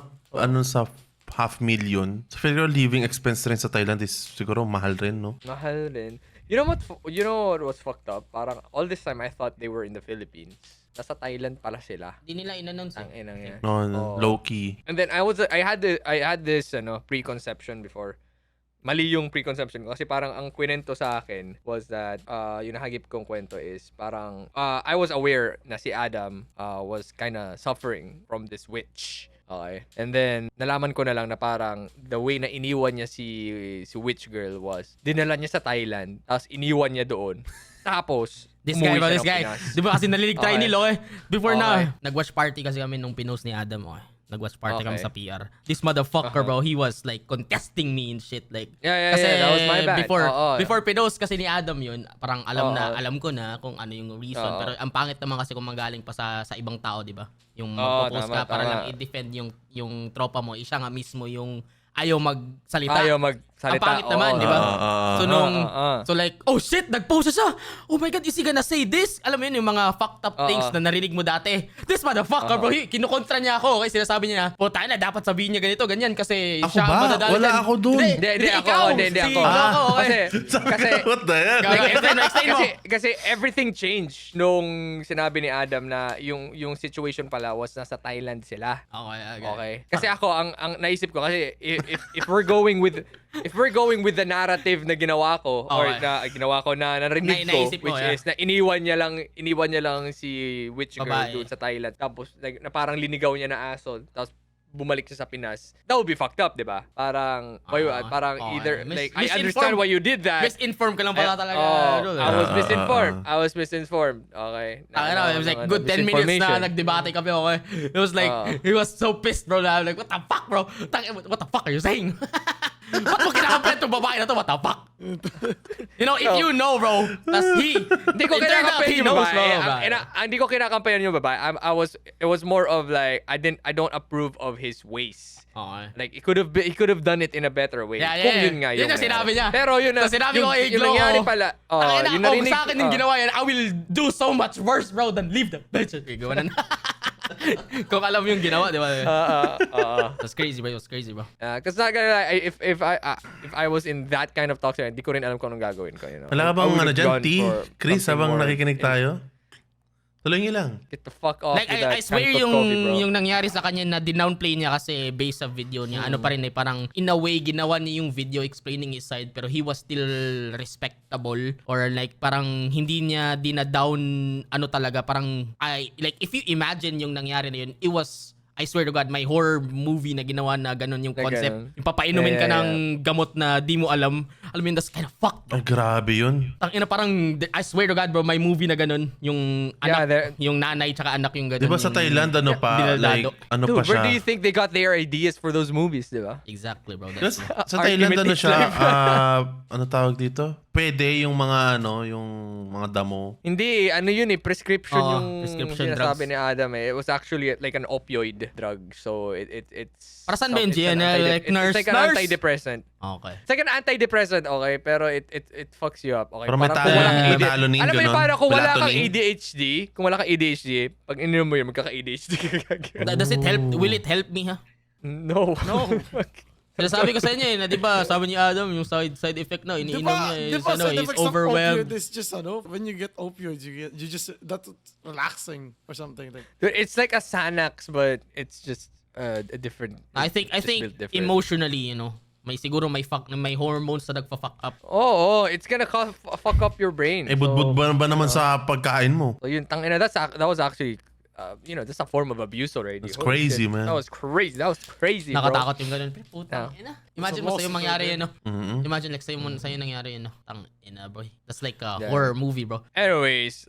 sa 500,000. So, feel ko living expense rin sa Thailand is siguro mahal rin, no? Mahal rin. You know what was fucked up? Parang all this time I thought they were in the Philippines. Nasa Thailand pala sila. Hindi nila in-announce Ang inang yan. No, low-key. And then I had this preconception before. Mali yung preconception ko kasi parang ang kwento sa akin was that yung nahagip kong kwento is parang I was aware na si Adam was kinda suffering from this witch. Okay. And then nalaman ko na lang na parang the way na iniwan niya si witch girl was dinala niya sa Thailand tapos iniwan niya doon. Tapos This umuwi guy, bro, siya this ng guy. Pinas. Di ba kasi nalilig try Okay. nilo Before Okay. na, nag-watch party kasi kami nung pinost ni Adam, Nag-watch party kami Okay. sa PR. This motherfucker, bro, he was like contesting me and shit. Like, Yeah, kasi that was my bad. Oo. before pinost kasi ni Adam yun, parang alam Oo. alam ko na kung ano yung reason. Oo. Pero ang pangit naman kasi kung manggaling pa sa ibang tao, di ba? Yung Oo, magpo-post ka tama, para tama. lang i-defend yung tropa mo. Siya nga mismo yung ayaw magsalita. Ayaw magsalita. Ang pangit naman, di ba? So so like, oh shit, nag-post siya. Oh my God, is he gonna say this? Alam mo yun, yung mga fucked up things na narinig mo dati. This motherfucker, bro, kinukontra niya ako. Kasi sinasabi niya, puta na, dapat sabihin niya ganito, ganyan. Kasi Ako siya ba? madadali Wala dyan." ako dun. Hindi ako. ikaw. Hindi Si ako. Loco, Kasi, kasi, What the hell? Explain mo. kasi everything changed nung sinabi ni Adam na yung situation pala was nasa Thailand sila. Okay. Kasi ako ang naisip ko kasi if we're going with the narrative na ginawa ko or Okay. na ginawa ko na narinig ko, Naisip mo, which yeah. is na iniwan niya lang si witch girl Babae. doon sa Thailand, tapos like, na parang linigaw niya na aso, tapos bumalik siya sa Pinas. That would be fucked up, 'di ba? Parang parang Okay. either like I Misinformed. understand why you did that. Misinformed ka lang pala talaga. I was misinformed. I was misinformed. Okay. It was like good 10 minutes na nagdebate kami, okay? It was like, he was so pissed, bro, na I'm like, what the fuck, bro? What the fuck are you saying? Ba't mo kinakampret itong babae na to? What the fuck? You know, if you know, bro, tas he. Hindi ko it turned out kinakampayan he yung knows, babae. bro. Hindi ko kinakampayan yung babae. It was more of like I don't approve of his ways. Okay. Like he could have done it in a better way. Yeah, Kung yeah. yun nga Yun ang sinabi niya. Pero yun na. So, sinabi ko kay yung Glow, nangyari pala. Yung narinig. sa akin yung ginawa yan, I will do so much worse, bro, than leave the bitch. Okay, gawa na. Kung alam mo yung ginawa, di ba? It was crazy, bro. It was crazy, bro. Kasi not gonna lie, if I was in that kind of toxic, hindi ko rin alam kung anong gagawin ko. You know? Wala ka I bang would've ano dyan? gone T? for Chris, something habang more nakikinig tayo? Tuloy niyo lang. Get the fuck off Like, with that I swear canned yung, coffee, bro. yung nangyari sa kanya na dinownplay niya kasi based sa video niya, ano pa rin parang in a way, ginawa niya yung video explaining his side pero he was still respectable or like parang hindi niya dinadown ano talaga, parang like if you imagine yung nangyari na yun, it was, I swear to God, my horror movie na ginawa na ganun yung Na concept. ganun. Yung papainumin ka Yeah. ng gamot na di mo alam. Alam mo yun, that's kind of fucked. Ay, grabe yun. Tangina, parang, I swear to God, bro, may movie na ganun. Yung Yeah, anak, yung nanay tsaka anak yung ganun. Di ba sa yung- Thailand, ano pa? Dinaldado. Like, ano Dude, pa siya? where do you think they got their ideas for those movies, di ba? Exactly, bro. Yes, That's sa Thailand, Argument ano is siya? life. Ano tawag dito? Pwede yung mga, yung mga damo. Hindi, ano yun prescription Oo, yung prescription sinasabi drugs. ni Adam eh. It was actually like an opioid drug. So it's Para saan ba yun, it's Gian? an Like nurse? It's like an Nurse? antidepressant. Okay. It's like an antidepressant, okay, pero it fucks you up, okay? Pero may Parang kung walang Tylenol, ADHD. Tylenol, Alam mo yun, ganon? parang kung wala kang Melatonin? ADHD, pag ininom mo yun, magkaka-ADHD ka. Does it help? Will it help me, ha? No. Sinasabi ko sa inyo na di ba, sabi ni Adam, yung side effect na, iniinom niya is, side is effects of overwhelmed. opioid is just, when you get opioids, you just, that's relaxing or something. Like, Dude, it's like a Xanax, but it's just a different. I think just built different. emotionally, may siguro may hormones na nagfa-fuck up. Oh, it's gonna fuck up your brain. Eh, budbud ba naman sa pagkain mo? So yun, tangina, that was actually, that's a form of abuse already. That's Holy crazy, shit. man. That was crazy, bro. Nakatakot yung ganun. Pero putang Yeah. ina. Imagine mo sa'yo mangyari yun, no? Mhm. Imagine like sa'yo nangyari yun, no? Tang ina, boy. That's like a Yeah. horror movie, bro. Anyways,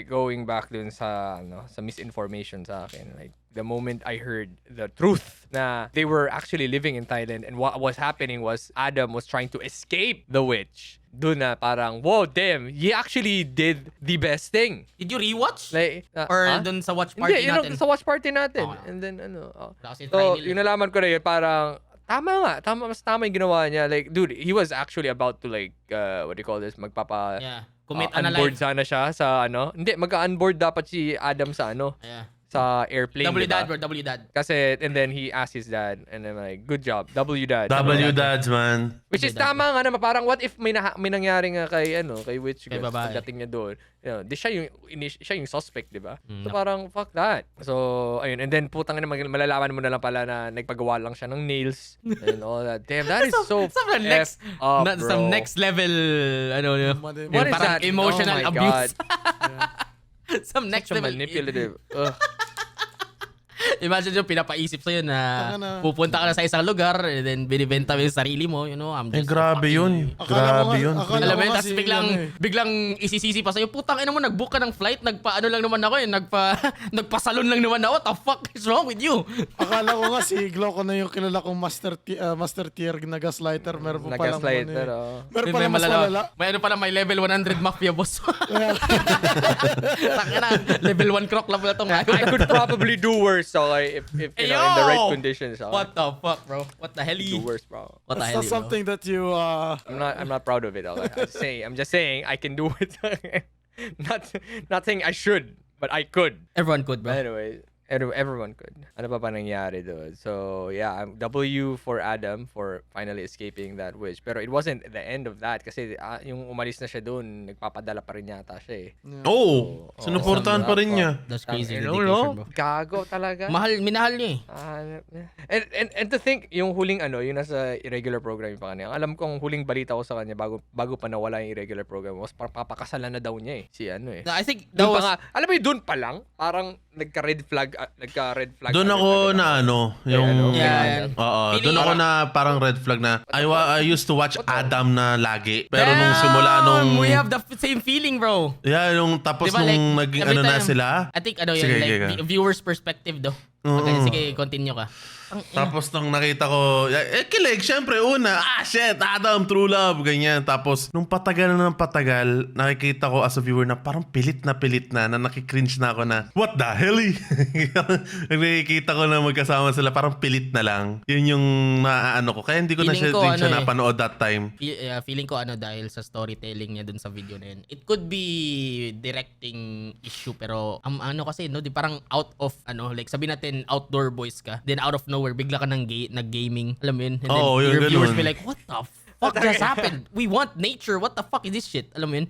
going back dun sa misinformation sa akin, like the moment I heard the truth na they were actually living in Thailand and what was happening was Adam was trying to escape the witch. Doon na parang, whoa, damn, he actually did the best thing. Did you rewatch? Like, Or dun sa watch party Hindi, natin? sa watch party natin. Okay. And then, Kasi So, try nila. yung nalaman ko na yun, parang, mas tama yung ginawa niya. Like, dude, he was actually about to like, what do you call this, Yeah. Commit unboard unalive. sana siya sa Hindi, magka-unboard dapat si Adam sa Yeah. sa airplane, W diba? dad, bro. W dad. Kasi, and then he asked his dad, and I'm like, good job, W dad. W dads, man. Which is W dad. tama nga naman, parang what if may nangyari nga kay Witch Kay Girl, babae. pagdating niya doon. Di siya yung suspect, di ba? Mm. So parang, fuck that. So, ayun, and then putang ina, malalaman mo na lang pala na nagpagawa lang siya ng nails, and all that. Damn, that is so Some next, effed up, bro. some next level, What is parang that? emotional Oh my abuse. God. Some next Such a level. manipulative. Ugh. Imagine yung pinapaisip sa'yo na Taka na. pupunta ka na sa isang lugar and then binibenta mo yung sarili mo, you know, I'm just Grabe yun. Grabe yun. Alam mo yun, ko tapos kasi, biglang, ano eh. biglang isisisi pa sa'yo, putang ina mo, nag-book ka ng flight, nagpa-ano lang naman ako nagpa-salon lang naman ako, what the fuck is wrong with you? Akala ko nga si Gloco na yung kilala kong master tier na gaslighter. Meron pa palang Nag-gaslighter, ano eh. oh. Meron pa mas malala. May ano pala, may level 100 mafia boss. Taka na, level 1 croc lang pala tong I could probably do worse, okay, if you know, in the right conditions. Okay? What the fuck, bro? What the hell? Do worse, bro. What the That's hell, not something that you I'm not proud of it. Okay? I'm just saying I can do it. not saying I should, but I could. Everyone could, bro. Anyway, everyone could. Ano pa nangyari doon? So, yeah, I'm W for Adam for finally escaping that witch. Pero it wasn't the end of that kasi yung umalis na siya doon, nagpapadala pa rin yata siya eh. Oo. Sinuportahan pa rin niya. That's crazy Tangina, dedication, bro. Gago talaga. Minahal niya eh. And to think, yung huling yung nasa irregular program pa kanya. Alam kong huling balita ko sa kanya bago pa nawala yung irregular program was papakasalan na daw niya eh. Si I think that Doon was... pa nga, alam mo yun, doon pa lang, parang nagka-red flag. Doon ako na yung... Yeah. Oo, Feeling- doon ako na parang red flag na I used to watch Adam na lagi. Pero nung simula nung... We have the same feeling, bro. Yeah, yung tapos Diba, nung like, naging every na time- sila. I think yun, Sige, like, sige. viewer's perspective do. Okay, sige, continue ka. Tapos nung nakita ko, kilig, syempre, una, shit, Adam, true love, ganyan. Tapos, nung patagal na ng patagal, nakikita ko as a viewer na parang pilit na nakikringe na ako na, what the hell? Nakikita ko na magkasama sila, parang pilit na lang. Yun yung naaano ko. Kaya hindi ko na Feeling siya, ko, din siya ano eh. napanood that time. Feeling ko dahil sa storytelling niya dun sa video na yun. It could be directing issue pero kasi no, di parang out of like sabi natin outdoor boys ka. Then out of nowhere bigla ka nag-gaming. Alam mo yun? And then Oo, your yun, viewers ganun. be like, what the fuck just happened? We want nature. What the fuck is this shit? Alam mo yun?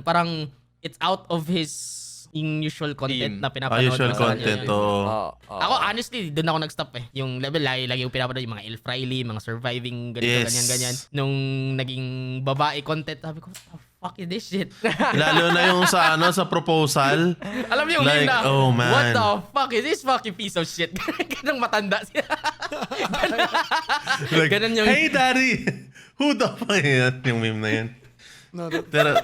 Parang it's out of his usual content Theme. na pinapanood. Usual sa kanya. content, oo. Ako, honestly, doon ako nag-stop eh. Yung level, lagi yung pinapanood yung mga El Fraile, mga surviving, ganito, Yes. ganyan. Nung naging babae content, sabi ko, what the fuck is this shit? Lalo na yung sa sa proposal. Alam niyo yung Like, meme na, oh, man. what the fuck is this fucking piece of shit? Ganang matanda siya. Like, Ganun yung- hey daddy, who the fuck yan? Yung meme na yan. no, that, Pero,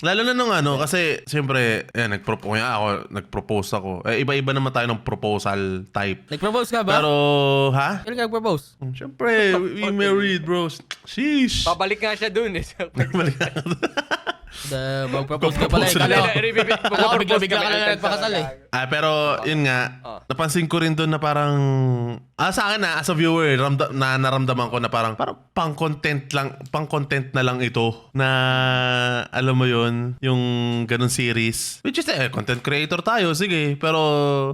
Lalo na nung kasi siyempre, nag-propose ako. Iba-iba naman tayo ng proposal type. Nag-propose ka ba? Pero, ha? Kailan ka nag-propose? Siyempre, we married, bro. Sheesh. Babalik nga siya dun eh. Mag-propose ka pala. Propose Kala na. ko bigla ka na nagpakasal eh. Pero, yun nga, napansin ko rin doon na parang, sa akin as a viewer, naramdaman ko na parang pang-content na lang ito. Na, alam mo yun, yung ganun series. Which is, content creator tayo, sige. Pero,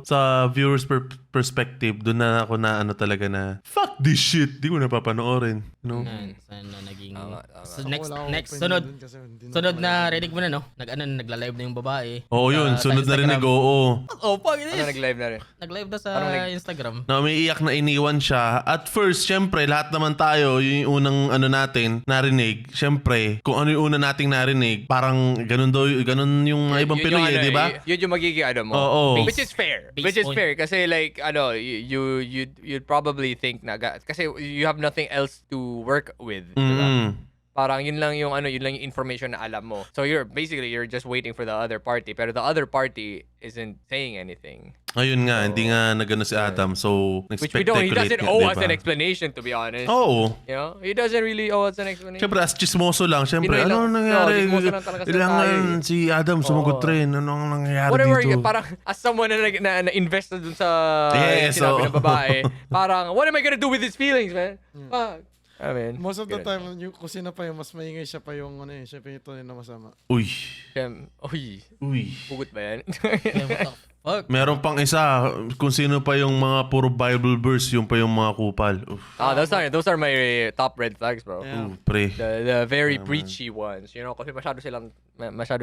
sa viewer's perspective, doon na ako na talaga na, fuck this shit, di ko napapanoorin. No? Sana naging... So wala akong next, opinion sunod. dun kasi hindi Sunod naman- na rinig mo na, no? Nagla-live na yung babae. Oo, yun. Sa Sunod na rin Instagram. oo. Oh, fuck it Ano is. nag-live na rin? Nag-live na sa Instagram. Na umiiyak na iniwan siya. At first, syempre, lahat naman tayo, yung unang natin, narinig. Syempre, kung ano yung una nating narinig, parang ganun yung mga ibang Pinoy, di ba? Yun yung magiging mo. Oo. Which is fair. Base Which is point. fair. Kasi like, you'd probably think na, kasi you have nothing else to work with. Diba? Parang yun lang yung information na alam mo. So you're just waiting for the other party, pero the other party isn't saying anything. Ayun nga, hindi nga nagano si Adam. So, Which we don't, he nag-speculate doesn't nga, owe di us ba? an explanation, to be honest. Oo. You know? He doesn't really owe us an explanation. Siyempre, as chismoso lang. Siyempre, Pinoy ano lang. nangyari? Chismoso lang talaga sila Kailangan tayo eh. si Adam sumagot Oo. rin. Anong nangyayari Whatever, dito? parang as someone na invest dun sa Yes, sinabi oo. ng babae, parang, what am I gonna do with these feelings, man? Fuck. I mean, Most of the time, kung sino pa yung mas maingay, siya pa yung siya pa yung tunay na masama. Uy. Uy, hugot ba yan? Eh, what the fuck? Meron pang isa, kung sino pa yung mga puro Bible verse, yung pa yung mga kupal. Uf. Those are my top red flags, bro. Yeah. Pre. The very preachy ones, you know, kasi masyado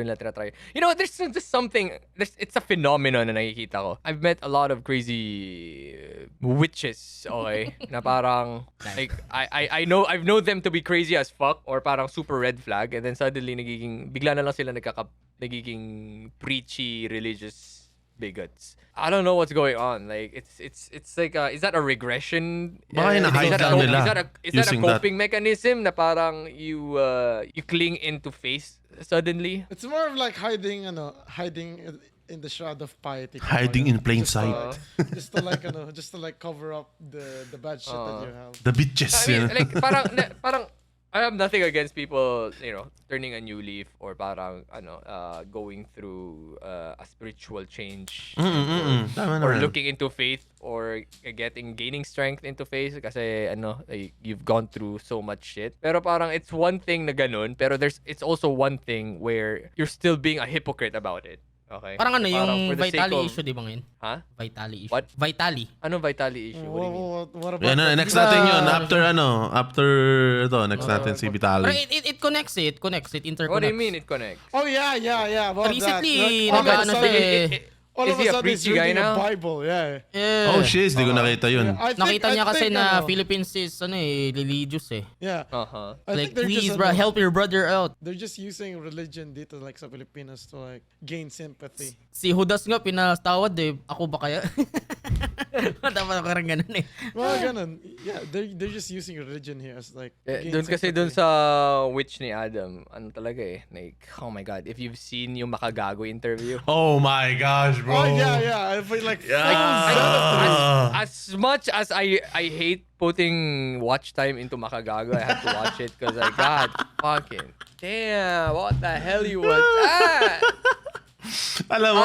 nila tinatry. You know, there's just something, it's a phenomenon na nakikita ko. I've met a lot of crazy witches, okay, na parang, like, I know them to be crazy as fuck, or parang super red flag, and then suddenly bigla na lang sila nagiging preachy, religious bigots. I don't know what's going on. Like it's like is that a regression? Baka hina-hide lang nila Is that a using that. coping mechanism na parang you cling into face suddenly? It's more of like hiding in the shroud of piety. Hiding in plain Just, sight. just to like cover up the bad shit that you have. The bitches. I mean, yun. like parang I have nothing against people, turning a new leaf or parang going through a spiritual change Tama or naman. looking into faith or gaining strength into faith kasi like, you've gone through so much shit. Pero parang it's one thing na ganun, pero it's also one thing where you're still being a hypocrite about it. Okay? Parang ano, yung for the sake Vitali of- issue, di ba ngayon? Ha? Vitali issue. What? Vitali. Anong Vitali issue? What do you mean? What about Yan na, the- next natin yun. After next natin si Pero Vitali. it connects it. It interconnects. What do you mean it connects? Oh yeah. About Recently, that. Like, all of a nag-ano sudden- siya eh. all Is of a he a sudden he's preachy guy reading now? a Bible. Yeah. Yeah. Oh shit, di ko nakita yun. I think- Nakita niya I kasi think, na Philippines is religious eh. Yeah. Uh-huh. I Like, think they're please just, bro, help your brother out. They're just using religion dito like sa Pilipinas to like gain sympathy. Si Judas nga pinatawad eh. Ako ba kaya? Dapat parang ganun eh. Mga ganun. Yeah, they're just using religion here as like gain Doon kasi sympathy. doon sa Witch ni Adam, ano talaga eh. Like, oh my God, if you've seen yung Makagago interview. Oh my gosh, bro. Oh yeah. I feel like As much as I hate putting watch time into Makagago, I have to watch it because I got fucking damn, what the hell you was that? Alam mo,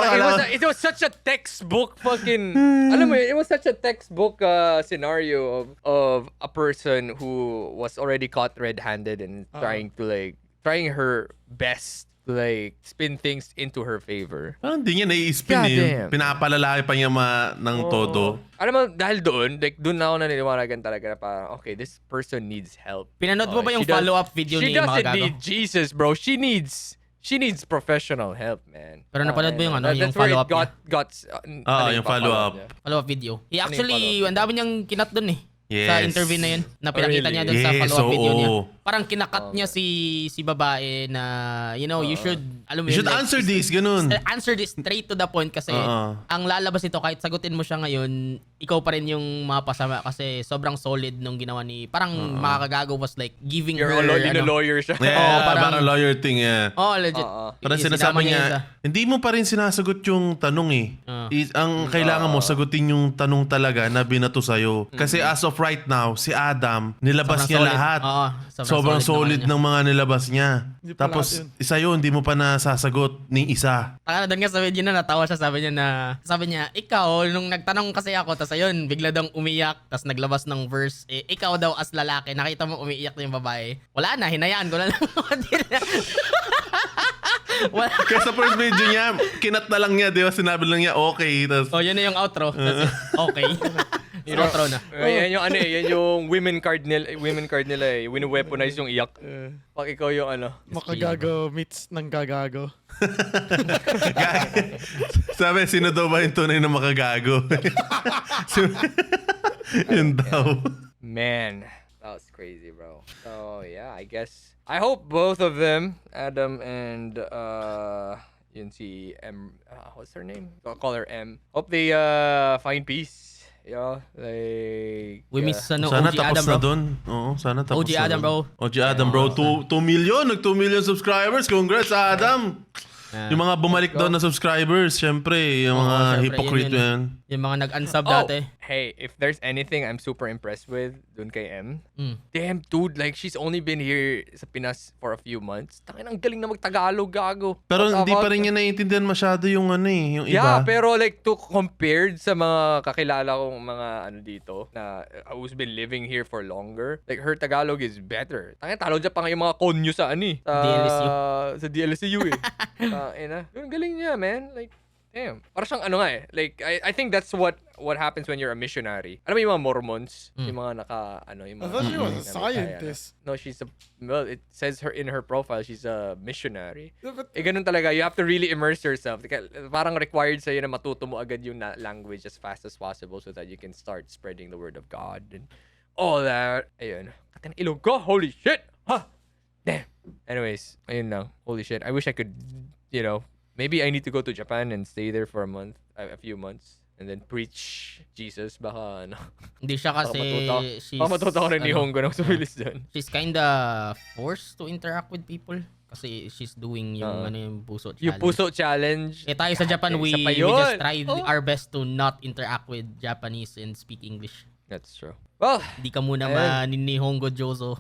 It was such a textbook fucking alam mo yun, it was such a textbook scenario of a person who was already caught red-handed and trying her best to like spin things into her favor. parang hindi niya nai-spin God eh. damn. Pinapalalaki pa niya ng todo. Alam mo, dahil doon na ako naniniwalagan talaga na parang, okay, this person needs help. Pinanood mo ba Okay, yung she does- follow-up video She ni doesn't Makagago? need Jesus, bro. She needs professional help, man. Pero napanood mo yung yung That's where it follow-up niya? Yung follow-up. Follow-up video. Ano yung Actually, follow-up? ang dami niyang kinat dun eh. Sa Yes. interview na yun. Na pinakita really? niya dun sa Yes, follow-up video niya. oo. Parang kinakat niya si babae na, you should, alam mo You yun, should like, answer this, ganun. answer this straight to the point kasi ang lalabas ito kahit sagutin mo siya ngayon, ikaw pa rin yung mapasama kasi sobrang solid nung ginawa ni parang Makagago was like giving You're her a lawyer siya. Yeah, parang- parang lawyer thing, yeah. Oh, legit. Parang Sinama sinasabi yun niya, sa- hindi mo pa rin sinasagot yung tanong eh. Ang kailangan mo, sagutin yung tanong talaga na binato sa'yo. Kasi as of right now, si Adam, nilabas Sobrang niya solid. lahat. Oo, sobrang solid naman niya. ng mga nilabas niya. Hindi pa Tapos, lahat yun. isa yun, hindi mo pa nasasagot ni isa. Doon nga sabi niya natawa siya, sabi niya, ikaw, nung nagtanong kasi ako, tas ayun, bigla daw umiyak, tas naglabas ng verse, ikaw daw as lalaki, nakita mo umiiyak na yung babae. Wala na, hinayaan ko na lang. Wala. Kaya sa first video niya, kinat na lang niya, di ba? Sinabi lang niya, okay. Tapos, Oh, yun na yung outro. That's it. Okay. Yung outro na. Yan yung yan yung women card nila eh. Wini-weaponize yung iyak. Pag ikaw yung Makagago meets ng gagago. sabi, sino daw ba yung tunay na makagago? Yun daw. Man, that was crazy, bro. So yeah, I guess I hope both of them, Adam and yun si M, what's her name? I'll call her M. Hope they find peace. Yeah, like We miss Sana OG tapos Adam, na bro. dun. Oo, sana tapos OG na Adam, dun. bro. OG Adam, bro. 2 million. Nag 2 million subscribers. Congrats, Adam. Yung mga bumalik daw na subscribers, syempre, yung mga syempre, hypocrite yun. yan. Yung mga nag-unsub dati. Hey, if there's anything I'm super impressed with dun kay M, Mm. damn dude, like she's only been here sa Pinas for a few months. Tangin, ang galing na magtagalog, gago. Pero What hindi pa about- rin niya naiintindihan masyado yung yung iba. Yeah, pero like compared sa mga kakilala kong mga dito na who's been living here for longer, like her Tagalog is better. Tangin, talo dyan pa nga yung mga konyo sa sa DLSU. Sa DLSU eh. Yung galing niya, man. Like, damn. Para siyang nga eh. Like, I think that's what happens when you're a missionary. Alam mo yung mga Mormons? Yung mga yung I mga... thought she was a na may scientist. No, it says her in her profile, she's a missionary. Yeah, but Ganun talaga. You have to really immerse yourself. Parang required sa'yo na matuto mo agad yung language as fast as possible so that you can start spreading the word of God and all that. Ayun. Katin ilog ko. Holy shit! Ha! Damn. Anyways, ayun lang. Holy shit. I wish I could, maybe I need to go to Japan and stay there for a month. a few months and then preach Jesus, baka ano. Hindi siya kasi, Baka matuto ko rin ni ano, Hongo nang sumilis doon. she's kinda forced to interact with people. Kasi she's doing yung yung puso challenge. Yung puso challenge. Eh tayo sa Japan, we Isa pa just yun. try our best to not interact with Japanese and speak English. That's true. Well, Hindi ka muna Ayun. maninihongo Jozo.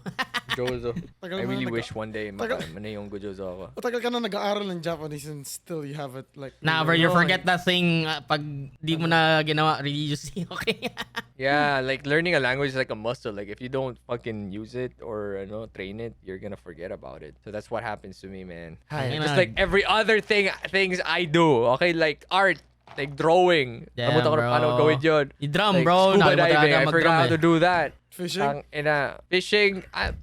Jozo. Tagal I mo na really nag- wish one day manayong Jozo ako. Matagal ka na nag-aaral ng Japanese and still you have it like... Nah, bro, you forget that thing pag di mo na ginawa religiously, okay? Yeah, like learning a language is like a muscle. Like if you don't fucking use it or train it, you're gonna forget about it. So that's what happens to me, man. Ay, Just na- like every other things I do. Okay, like art, like drawing. Damn, Namuta ko na bro. paano gawin yun. Yung drum, Like, bro. Scuba Nakalimutan diving, na I mag-drum forgot how to do that. Fishing? Fishing, I'm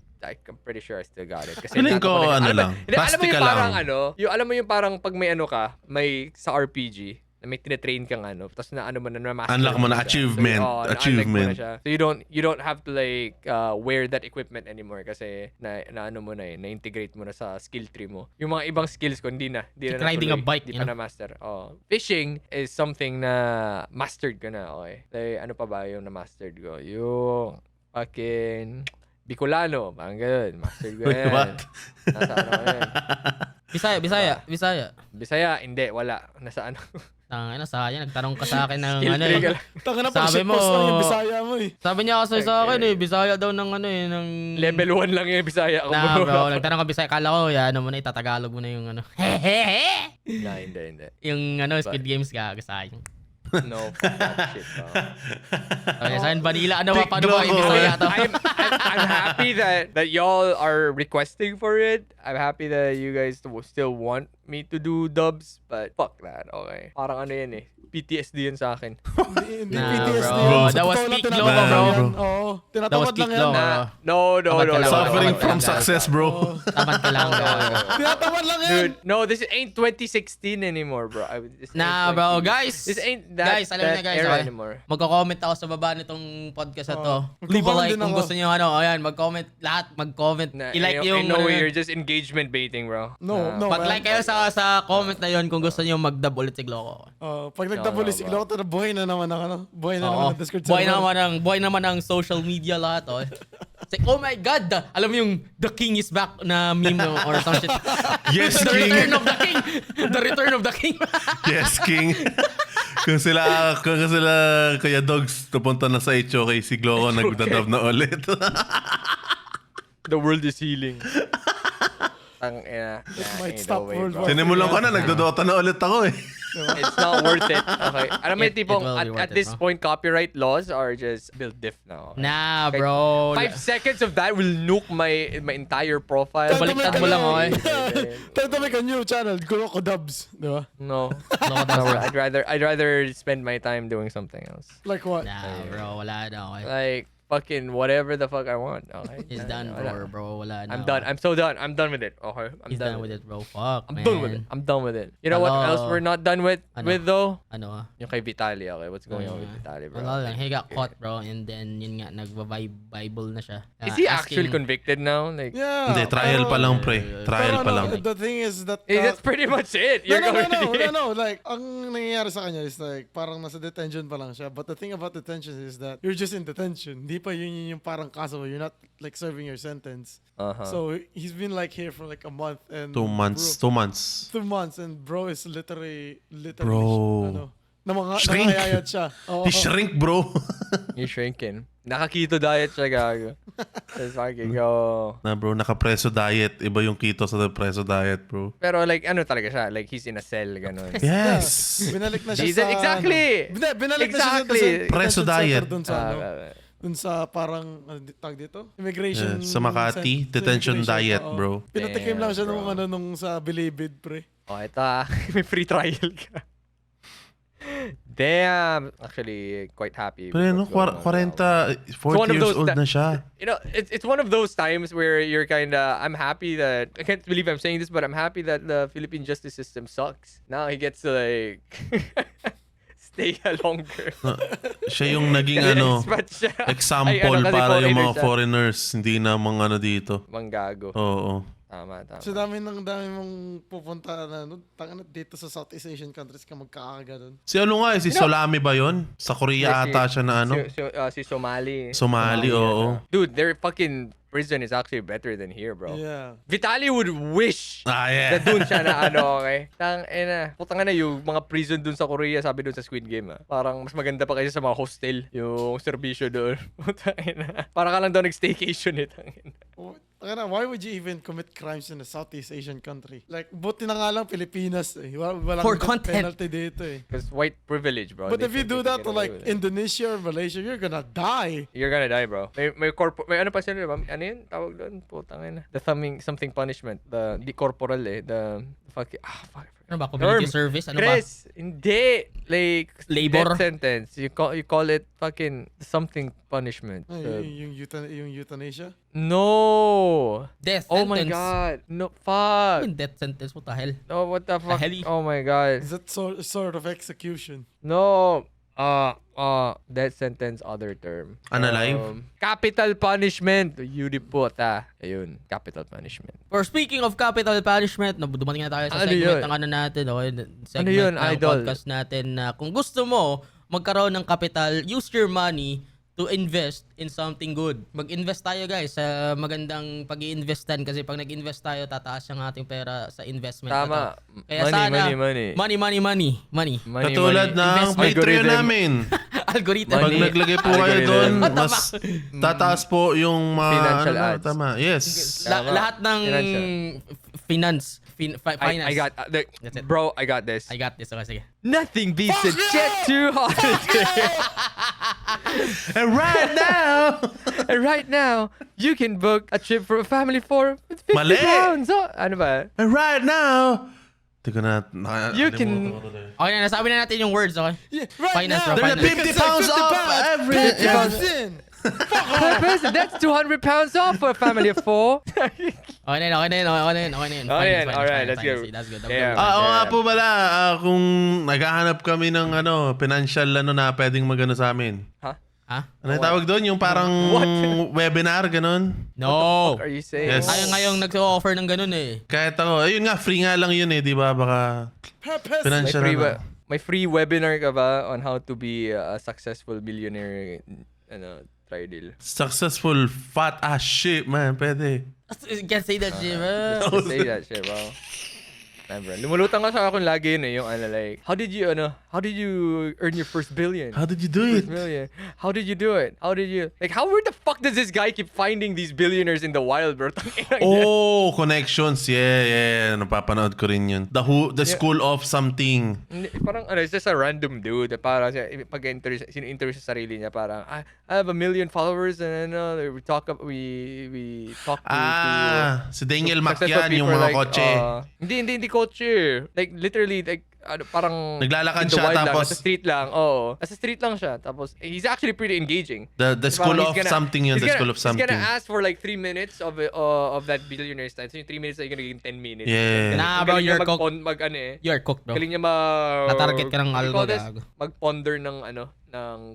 pretty sure I still got it. Kasi Feeling ko, natuto ko na- ano alam mo- lang, Hindi, alam mo plastica yung parang lang. alam mo yung parang pag may ano ka, may sa RPG, na may tinatrain kang tapos na mo na master Unlock mo na, siya. achievement, na-unlock mo na achievement. siya. So you don't have to like wear that equipment anymore kasi na mo na na-integrate mo na sa skill tree mo. Yung mga ibang skills ko hindi na Like riding a bike, hindi you pa know? na master. Fishing is something na mastered ko na, okay. Like, ano pa ba yung na mastered ko? Yung fucking Bicolano, parang ganun. Mastered ko Wait, yan. what? Nasa ano ko yan. Bisaya. Bisaya, hindi, wala. Nasa ano. Tangina, sayang. Nagtanong ka sa akin ng Skill ano tree ka eh. lang. Taka na pag Sabi mo, shitpost lang yung Bisaya mo eh. Sabi niya kasi sa akin eh, Bisaya daw ng ano eh, ng... Level 1 lang yung Bisaya ko. Na bro, nagtanong ka Bisaya. Kala ko, ano mo na, itatagalog mo na yung ano. Hehehe! Nah, hindi. Yung ano, Squid Games ka, sayang. No, fuck that shit, bro. Okay, saan Vanilla? Ano ba? Big Paano ba yung Globo. Bisaya to? I'm happy that y'all are requesting for it. I'm happy that you guys still want me to do dubs, but fuck that, okay? Parang ano yan eh. PTSD yun sa akin. Hindi Nah, PTSD bro. yan. Sa That was totoo lang, peak tinatawad Globo, lang bro. yan. Oo, tinatawad peak lang yan. Globo. No. Tamad ka lang. Suffering Tamad from ka lang. success, bro. Tamad ka lang. Tinatawad lang yan. Dude, no, this ain't 2016 anymore, bro. This ain't Nah, bro, 20 guys. This ain't that, Guys, alam niyo that guys, era okay? anymore. Magko-comment ako sa baba nitong podcast na to. Magko-comment Leave a like din kung ako. gusto niyo ano. Ayan, mag-comment lahat, mag-comment. I-like I yung know ano you're yan. just engagement baiting, bro. No, no. Pag-like kayo sa comment na yon kung gusto niyo mag-dub ulit si Gloco. Pag nagdabuli si Glock, buhay na naman ako. Buhay na naman Oo. ang Discord Buhay server. naman ang social media lahat, oh. It's like, oh my God, alam mo yung The King is back na meme or some shit. Yes, The King. Return of the King. The Return of the King. Yes, King. kung sila Kuya Dogs napunta na sa HOK, si Gloco nagdadab na ulit. The world is healing. might stop World War Sinimulan ko na, nagdodota na ulit ako eh. It's not worth it. Okay. Alam mo yung It tipong will be worth at it, this no? point, copyright laws are just built diff now. Okay? Nah, Like, bro. 5 seconds of that will nuke my entire profile. Baliktad mo lang, okay? Tanda make a new channel, Gloco Dubs. Di ba? No. Gloco daw. I'd rather spend my time doing something else. Like what? Nah, bro. Wala na, okay? Like fucking whatever the fuck I want. Okay. He's done, bro. Wala na. I'm done. I'm so done. I'm done with it. Okay. I'm He's done with it, bro. Fuck, I'm man. done with it. I'm done with it. You know what Hello? else we're not done with? Ano? With though? Ano ah? Yung kay Vitali. Okay. What's going on with Vitali, bro? Wala lang. He got caught, bro. And then, yun nga, nagba-Bible na siya. Is he actually convicted now? Like, Yeah. Hindi, trial pa lang, pre. Trial Pero pa ano, lang. the thing is that... that's pretty much it. You're No. Like, ang nangyayari sa kanya is like, parang nasa detention pa lang siya. But the thing about detention is that you're just in detention. Hindi pa yun yung parang kaso. You're not like serving your sentence. Uh-huh. So he's been like here for like a month and 2 months. 2 months. 2 months and bro is literally Bro. Shrink. Nangayayat siya. Oo. He shrink, bro. You're shrinking. Naka-keto diet siya, gago. Tapos fucking go. na bro, naka-preso diet. Iba yung keto sa preso diet, bro. Pero like, ano talaga siya? Like, he's in a cell, gano'n. Yes. Binalik na siya Jesus, sa... exactly! Ano, binalik Exactly. na siya sa Preso detention diet. center dun sa ano. Dun sa parang, tag dito? Immigration. Yeah, sa Makati, sa detention immigration, diet, oo. bro. Pinatikim lang siya Damn, nung bro. ano nung sa Bilibid, pre. Oh, ito may free trial ka. Damn! Actually, quite happy. Pero with no, what's going on now. 40 one of years those old that- na siya. You know, it's one of those times where you're kinda, I'm happy that, I can't believe I'm saying this, but I'm happy that the Philippine justice system sucks. Now he gets to like, stay longer. Siya yung naging Kasi ano, expat siya. example Ay, ano, kasi para yung foreigner mga siya. foreigners, hindi na mga ano dito. Manggago. Oo. Tama. So dami mong pupunta na dito sa Southeast Asian countries ka magkakaganon. Si ano nga si Solami ba yun? Sa Korea ata siya na ano? Si Somali. Somali, oo. Dude, their fucking prison is actually better than here, bro. Yeah. Vitaly would wish Yeah. na dun siya na ano, okay? Putang na yung mga prison dun sa Korea, sabi dun sa Squid Game, parang mas maganda pa kaysa sa mga hostel, yung serbisyo doon. Putang ina. Para ka lang daw nag-staycation tangina. Why would you even commit crimes in a Southeast Asian country? Like, buti na nga lang Pilipinas eh. Walang For death content. penalty dito eh. Because white privilege, bro. But They if you think do they that can to get away like with it. Indonesia or Malaysia, you're gonna die. You're gonna die, bro. May ano pa sila, ano yun? Tawag doon? Putang ina. The something punishment. The corporal the fuck. Ano ba? Community service? Ano ba? Chris, hindi. Like, Labor? death sentence. You call it fucking something punishment. Yung euthanasia? No. Death Oh sentence. my god. No, fuck. Yung death sentence, what the hell? No, what the fuck? heli? Oh my god. Is that sort of execution? No. Death sentence, other term. Unalive? Capital punishment. Yudi puta. Ayun, capital punishment. Or speaking of capital punishment, dumating na tayo sa Ano segment yun? ng ano natin, okay? Segment yun, ng idol? podcast natin na kung gusto mo magkaroon ng capital, use your money to invest in something good. Mag-invest tayo guys sa magandang pag-i-investan kasi pag nag-invest tayo, tataas yung ating pera sa investment Tama. na to. Kaya Money, sana, money. money. Katulad ng Investment. Patreon Algorithm. namin. Algorithm. Pag Money. naglagay po kayo Algorithm. doon, mas tataas po yung mga Financial ads. Tama. Yes. Tama. Lahat ng finance. I got That's it. bro, I got this. I got this. Okay, sige. Nothing beats a jet to holiday. And right now, And right now, you can book a trip for a family for 50 Mali. pounds. Oh, ano ba? and right now, Hindi ko na... You can- Okay na, nasabi na natin yung words, okay? Yeah, right Finance, now. bro, There's a finance. 50 pounds off every... Per person, that's 200 pounds off for a family of 4. Okay na yun. Finance, alright, finance, that's good. finance. That's good. Yeah. Oo nga po pala, kung naghahanap kami ng financial na pwedeng magano sa amin. Huh? Ha? Ano yung tawag doon? Yung parang What? webinar, ganun? No! Are you saying? Yes. Tayo ngayong nag-offer ng ganun eh. Kahit ako, ayun nga, free nga lang yun eh, di ba? Baka May financial may free webinar ka ba on how to be a successful billionaire try deal? Successful fat ass shit, man. Pwede. You can't say that shit, bro. Say that shit, bro. Bro. Lumulutang ka sa akin lagi yun eh, yung like, how did you earn your first billion? How did you do it? First million. How did you do it? Where the fuck does this guy keep finding these billionaires in the wild, bro? Oh, connections. Yeah. Napapanood ko rin yun. The school of something. Hindi, parang it's just a random dude. Parang sino-interview sa sarili niya, parang, I have 1 million followers and we talk to Si Daniel successful Macyan, yung people mga like, kotse. Hindi kotse. Like, literally, like, parang Naglalakad in the siya, wild lang, tapos- nasa street lang. Oo. Nasa street lang siya. Tapos, he's actually pretty engaging. The school Parang of he's gonna- something yun. he's The gonna- school of something. He's gonna ask for like 3 minutes of that billionaire's time. So yung 3 minutes ay gonna give 10 minutes. Yeah. Nah, Ang bro, galing you're niya cooked. You're cooked, bro. Galing niya Na-target ka ng what do you algo, call this? gago. Mag-ponder ng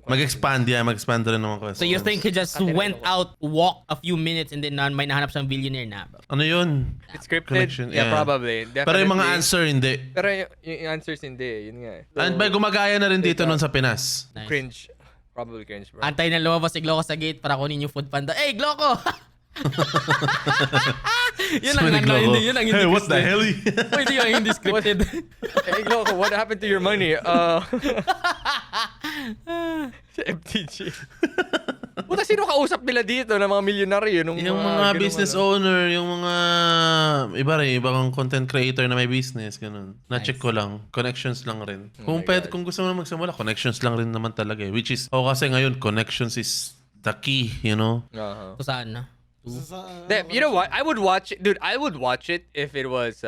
Mag-expand rin naman ko. So you think he just went out, walked a few minutes, and then may nahanap siyang billionaire na, bro? Ano yun? It's scripted? Connection, Yeah, yeah. probably. Definitely. Pero yung mga answer, hindi. Pero yung answers hindi. Yun nga. So, And by gumagaya na rin dito nun sa Pinas. Nice. cringe. Probably cringe, bro. Antay na lumabas si Gloco sa gate para kunin yung food panda. Hey, Gloco! yun ang Suminig ako. yun ang hindi Hey, what the scripted. hell? Pwede yung hindi scripted. Hey, Gloco, what happened to your money? Sa FTG. Puta, sino kausap nila dito ng mga milyonaryo? Yung mga business owner, yung mga ibang content creator na may business, ganun. Na-check ko lang. Connections lang rin. Kung gusto mo na magsimula, connections lang rin naman talaga eh. Which is, kasi ngayon, connections is the key, you know? So saan na? You know what? I would watch it. Dude, I would watch it if it was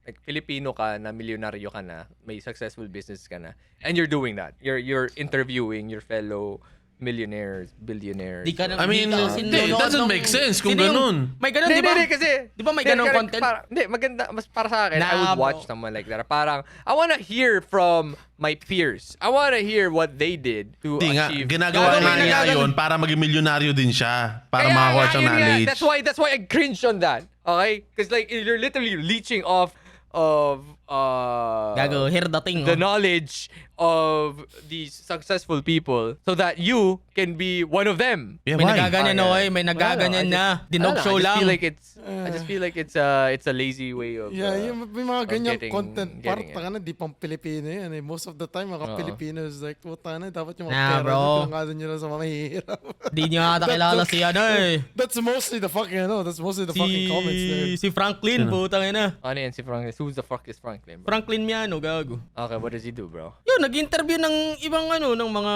like Filipino ka na milyonaryo ka na, may successful business ka na, and you're doing that. You're interviewing your fellow millionaires, billionaires. Di ka I mean, it doesn't make sense kung ganun. May ganun, di ba? Hindi, kasi... Di ba may ganung content? Hindi, maganda. Mas para sa akin, I Nah, would watch bro. someone like that. Parang, I wanna hear from my peers. I wanna hear what they did to Hindi nga, achieve. ginagawa Gagawin nga na niya gagawin. yun para maging milyonaryo din siya. Para Kaya makakuha nga, siyang yun nga. knowledge. That's why I cringe on that. Okay? Because like you're literally leeching off of Gago, hear the thing. the knowledge of these successful people so that you can be one of them. Yeah, May why? nagaganyan na, oy. May nagaganyan na. Dinog show lang. I just feel like it's a lazy way of Yeah, yung may mga ganyan getting- content part, getting it. taka na, di pang Pilipino yan eh. Most of the time, mga Pilipino is like, puta na, dapat yung mga Nah, pera bro. na pinangalan nyo lang sa mga mahihirap. Di niyo ata kilala si ano eh. That's mostly the fucking, that's mostly the fucking comments there. Si Franklin, putang ina. Ano yan si Franklin? Who the fuck is Franklin, bro? Franklin Miano, gago. Okay, what does he do, bro? Yun, nag-interview ng ibang ano, ng mga...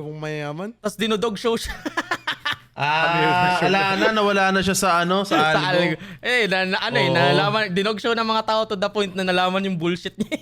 Yung mayaman. Tapos dinodog show siya. Nawala na siya sa ano, sa algo. Oo. nalaman, dinog show ng mga tao to the point na nalaman yung bullshit niya.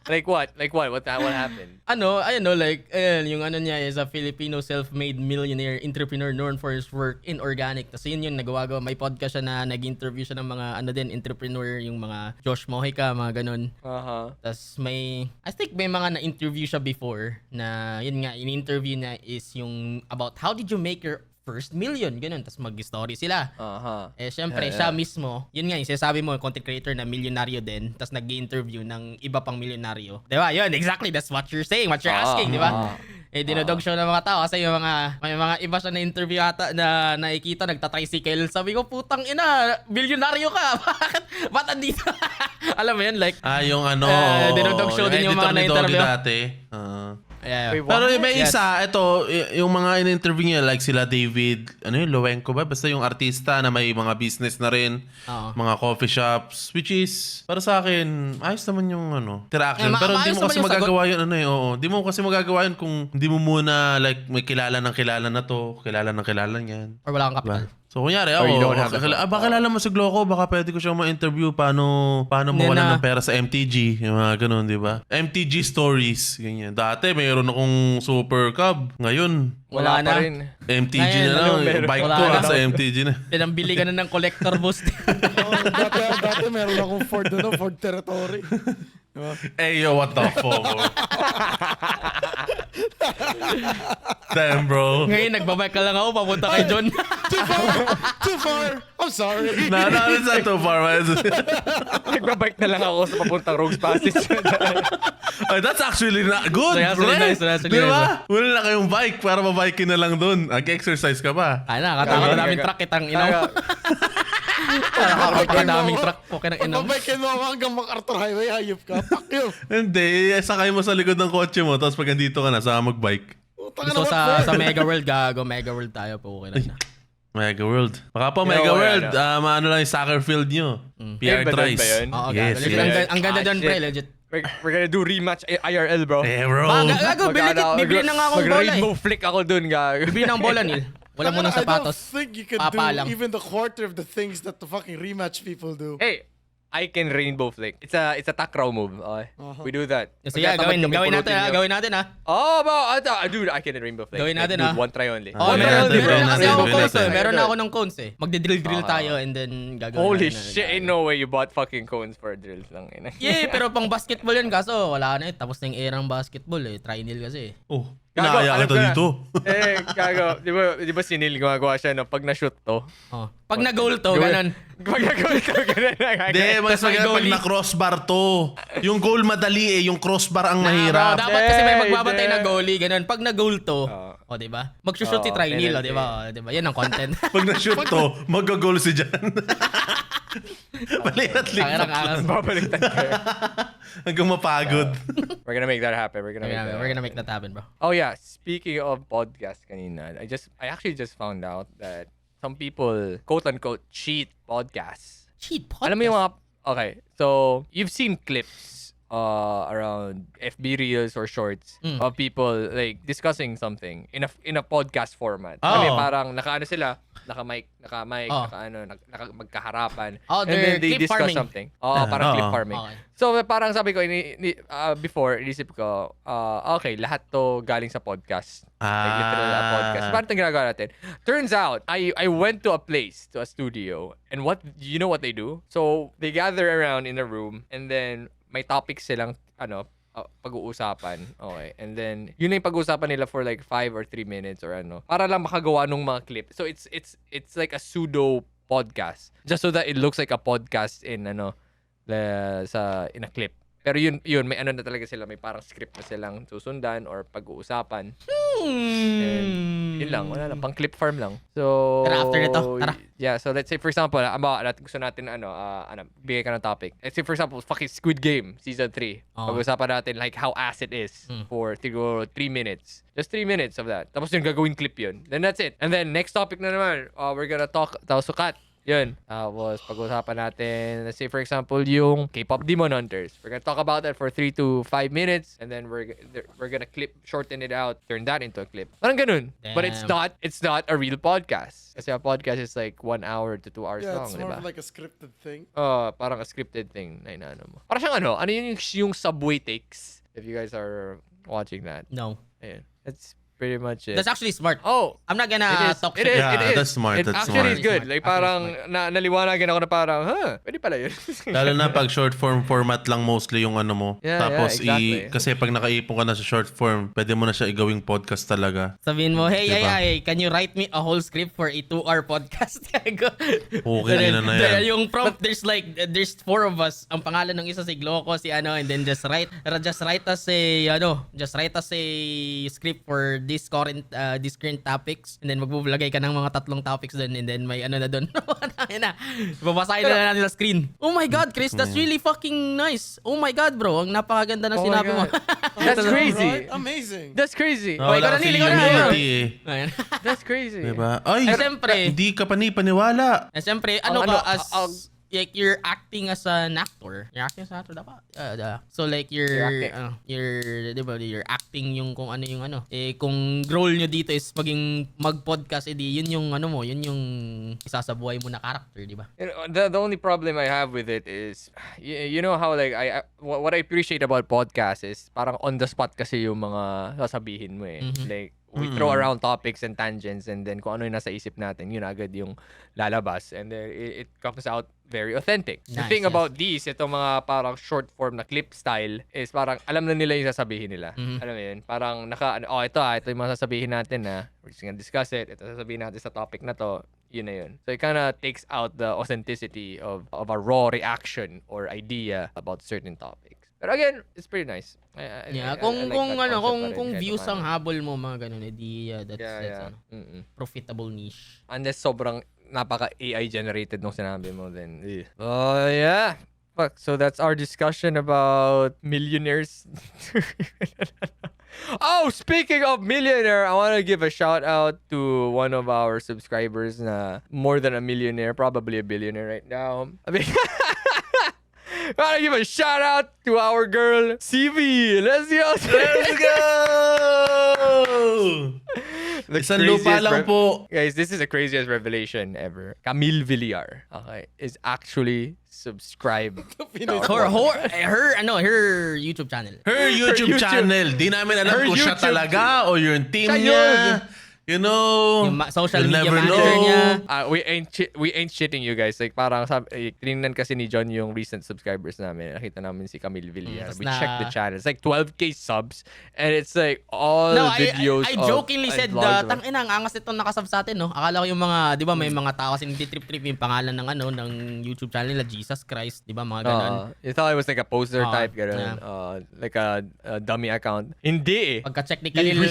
Like what? Like what? What happened? Yung ano niya is a Filipino self-made millionaire entrepreneur known for his work in organic. Tapos yun nagawa. May podcast siya na nag-interview siya ng mga entrepreneur, yung mga Josh Mojica, mga ganun. Tapos I think may mga na-interview siya before na yun nga, in-interview na is yung about how did you make your first million, ganun. Tapos mag-story sila. Syempre, siya mismo, yun nga, yung sinasabi mo, content creator na milyonaryo din, tapos nag-interview ng iba pang milyonaryo. Diba? Yun, exactly, that's what you're saying, what you're asking, diba? Dinodog show ng mga tao kasi may mga iba siya na interview ata na nakikita, nagta-tricycle. Sabi ko, putang ina, milyonaryo ka. Ba't andito? Alam mo yun, like, Yung ano, dinodog show din yung mga editor ni Doggy na-interview. dati. yeah. Wait, Pero what? may isa, yung mga in-interview niya, like sila David, Lowenko ba? Basta yung artista na may mga business na rin, Oo. mga coffee shops, which is, para sa akin, ayos naman yung interaction. Pero hindi maayos mo kasi naman yung magagawa yun, Di mo kasi magagawa yun kung hindi mo muna, like, may kilala ng kilala na to, kilala ng kilala niyan. Or wala kang kapital. Diba? So, kunyari, Or you don't have the baka kilala mo si Gloco, baka pwede ko siyang ma-interview paano mawala ng pera sa MTG, yung mga ganun, di ba? MTG stories, ganyan. Dati, mayroon akong Super Cub. Ngayon, Wala na. pa rin. MTG Ngayon, na lang. meron. Bike Wala ko, na. sa MTG na. Pinambili ka na ng collector boost. Dati meron akong Ford Territory. Diba? Hey, yo, what the fuck? Damn, bro. Ngayon, nagbabike ka lang ako, papunta kay John. Too far! I'm sorry. No, it's not too far, man. Nagbabike na lang ako sa papuntang Rogues Passage. That's actually not good, That's bro. actually nice, that's actually Di ba? nice. Wala na kayong bike para mabike na lang dun. Mag-exercise ka pa. Ay na, katakot na naming truck, itang inaw. Katakot na naming truck, okay ng inaw. Pabay mo ako hanggang MacArthur Highway, hayop ka. Fuck you. Hindi, sakay mo sa likod ng kotse mo, tapos pag andito ka na, saka mag-bike. Putang So ina, sa Mega World, gago, Mega World tayo po, okay na. Mega World. Baka po You Mega know, World, ano? maano lang yung soccer field nyo. PR Ba doon Trice. ba yun? Oo, Yes, gago. yes. Ang ganda doon, pre, shit. legit. We're gonna do rematch IRL, bro. Eh, bro. Gago, bibili na nga akong bola eh. Mag-rainbow flick ako dun, gago. Bibili ng bola, Neil. Wala mo ng sapatos. I don't think you can Papa do lang. even the quarter of the things that the fucking rematch people do. Hey, I can rainbow flick. It's a takraw move. Okay? We do that. So yeah, Magtatamad kami gawin natin pulutin ha, yun. gawin natin ha. Oh, dude, I can rainbow flick. Gawin natin, Dude, ah. one try only. Oh, Gawin meron natin, na kasi gawin ako natin, cones gawin eh. natin. Meron na ako ng cones eh. Magdi-drill tayo and then gagawin Holy natin. shit, ain't no way you bought fucking cones for drills lang. Yeah, pero pang basketball yun kaso wala na eh. Tapos na yung erang basketball eh. Try-nil kasi eh. Oh, Gago, inaaya alam kita ko na. dito. Gago. Di ba si Neil gumagawa siya no? Pag na-shoot to. Oh. Pag na-goal to, ganun. Pag na-goal to, ganun. Hindi, mas may maganda pag goalie. na-crossbar to. Yung goal madali eh, yung crossbar ang Bro, mahirap. dapat kasi may Hindi, magbabantay hindi. na goalie, ganun. Pag na-goal to, o diba? Magsushoot si Trinil, o penalty. diba? O, diba? Yan ang content. Pag na-shoot to, mag-goal si Jan. Palihat-lipat Angas, angas. Babaliktad kayo. hanggang mapagod. We're gonna make that happen. We're gonna make that happen, bro. Oh yeah, speaking of podcast kanina, I actually just found out that some people quote unquote cheat podcasts. Cheat podcast. Alam mo yung mga okay, so you've seen clips around FB reels or shorts of people like discussing something in a podcast format. Oh. Alam mo, parang naka-mic, Oh. magkaharapan. Oh, and then they're they clip discuss farming. something. Oh, parang clip Oo. farming. Okay. So parang sabi ko before inisip ko, okay, lahat to galing sa podcast. Like literal podcast. Parang ito ginagawa natin. Turns out, I went to a studio, and you know what they do? So they gather around in a room, and then may topics silang pag-uusapan. Okay. And then yun na yung pag-uusapan nila for like 5 or 3 minutes or para lang makagawa nung mga clip. So it's like a pseudo podcast just so that it looks like a podcast in in a clip. Pero yun, may ano na talaga sila, may parang script na silang susundan or pag-uusapan. And yun lang, wala lang, pang clip farm lang. So, Tara, after nito, tara. Yeah, so let's say for example, gusto natin bigay ka ng topic. Let's say for example, fucking Squid Game Season 3. Pag-usapan natin like how ass it is for 3 minutes. Just 3 minutes of that. Tapos yung gagawin clip yun. Then that's it. And then next topic na naman, we're gonna talk sukat. Yun. Tapos pag-usapan natin, let's say for example, yung K-pop Demon Hunters. We're gonna talk about that for 3 to 5 minutes and then we're gonna shorten it out, turn that into a clip. Parang ganun. But it's not a real podcast. Kasi a podcast is like 1 hour to 2 hours Yeah, long, it's diba? more of like a scripted thing. Parang a scripted thing na inaano mo. Parang siyang ano yung Subway Takes, if you guys are watching that. No. Ayun. That's pretty much it. That's actually smart. Oh, I'm not gonna talk It shit. is. Yeah, It is. that's smart, It that's actually is smart. good. Like parang naliwanagan ako na parang, pwede pala yun. Lalo na pag short form format lang mostly yung ano mo. Yeah, Tapos exactly. kasi pag nakaipon ka na sa short form, pwede mo na siya igawing podcast talaga. Sabihin mo, hey, Diba? can you write me a whole script for a 2-hour podcast? Okay na yan. Yung prompt, there's 4 of us. Ang pangalan ng isa si Gloco, si and then just write us a script for this current topics, and then magbubulagay ka ng mga 3 topics doon, and then may ano na doon. Babasahin na natin sa screen. Oh my God, Chris, that's really fucking nice. Oh my God, bro, ang napakaganda ng Oh my sinabi mo. God. That's crazy. Right? Amazing. That's crazy. Wala kasi ikaw na. humility eh. Ayan. That's crazy. Diba? Ay, Siyempre. hindi ka paniwala. Eh, siyempre, like you're acting as an actor. You're acting as an actor dapat. So like you're acting yung kung ano yung ano. Kung role nyo dito is mag-podcast, yun yung yun yung isa sa buhay mo na character, di ba? The only problem I have with it is, you know how like what I appreciate about podcasts is parang on the spot kasi yung mga sasabihin mo eh. Like we throw around topics and tangents, and then kung ano yung nasa isip natin, yun agad yung lalabas, and then it comes out very authentic. The Nice, thing yes. about these, ito mga parang short form na clip style, is parang alam na nila yung sasabihin nila. Alam mo yun? Parang ito yung mga sasabihin natin na we're just gonna discuss it. Ito sasabihin natin sa topic na to. Yun na yun. So it kinda takes out the authenticity of a raw reaction or idea about certain topics. But again, it's pretty nice. I like Kung that concept pa rin, kung kahit views ang paano. habol mo, mga ganun, that's Yeah. profitable niche. Unless sobrang napaka AI generated nung sinabi mo, then oh yeah. Fuck. So that's our discussion about millionaires. Oh, speaking of millionaire, I want to give a shout out to one of our subscribers na more than a millionaire, probably a billionaire right now. I mean, I want to give a shout out to our girl, CV. Let's go! Let's go! The Isang lupa craziest lang po. Guys, this is the craziest revelation ever. Camille Villar, okay, is actually subscribed. Her YouTube channel. Her YouTube channel. Di namin alam Her kung siya YouTube talaga o yung team Siya niya. yun. You know, Yung social you'll media never manager know. niya. We ain't shitting you guys. Like parang tinignan kasi ni John yung recent subscribers namin. Nakita namin si Camille Villar. Tas We na- checked the channel. It's like 12K subs, and it's like all videos. I jokingly said, vlogs. tangina, ang angas itong nakasub sa atin, no? Akala ko yung mga, di ba, may mga tao kasi nagtitrip-trip yung pangalan ng YouTube channel nila, Jesus Christ, di ba, mga ganun. You thought it was like a poster type, ganun. yeah. Like a dummy account. Hindi eh. Pagka-check ni Khalil,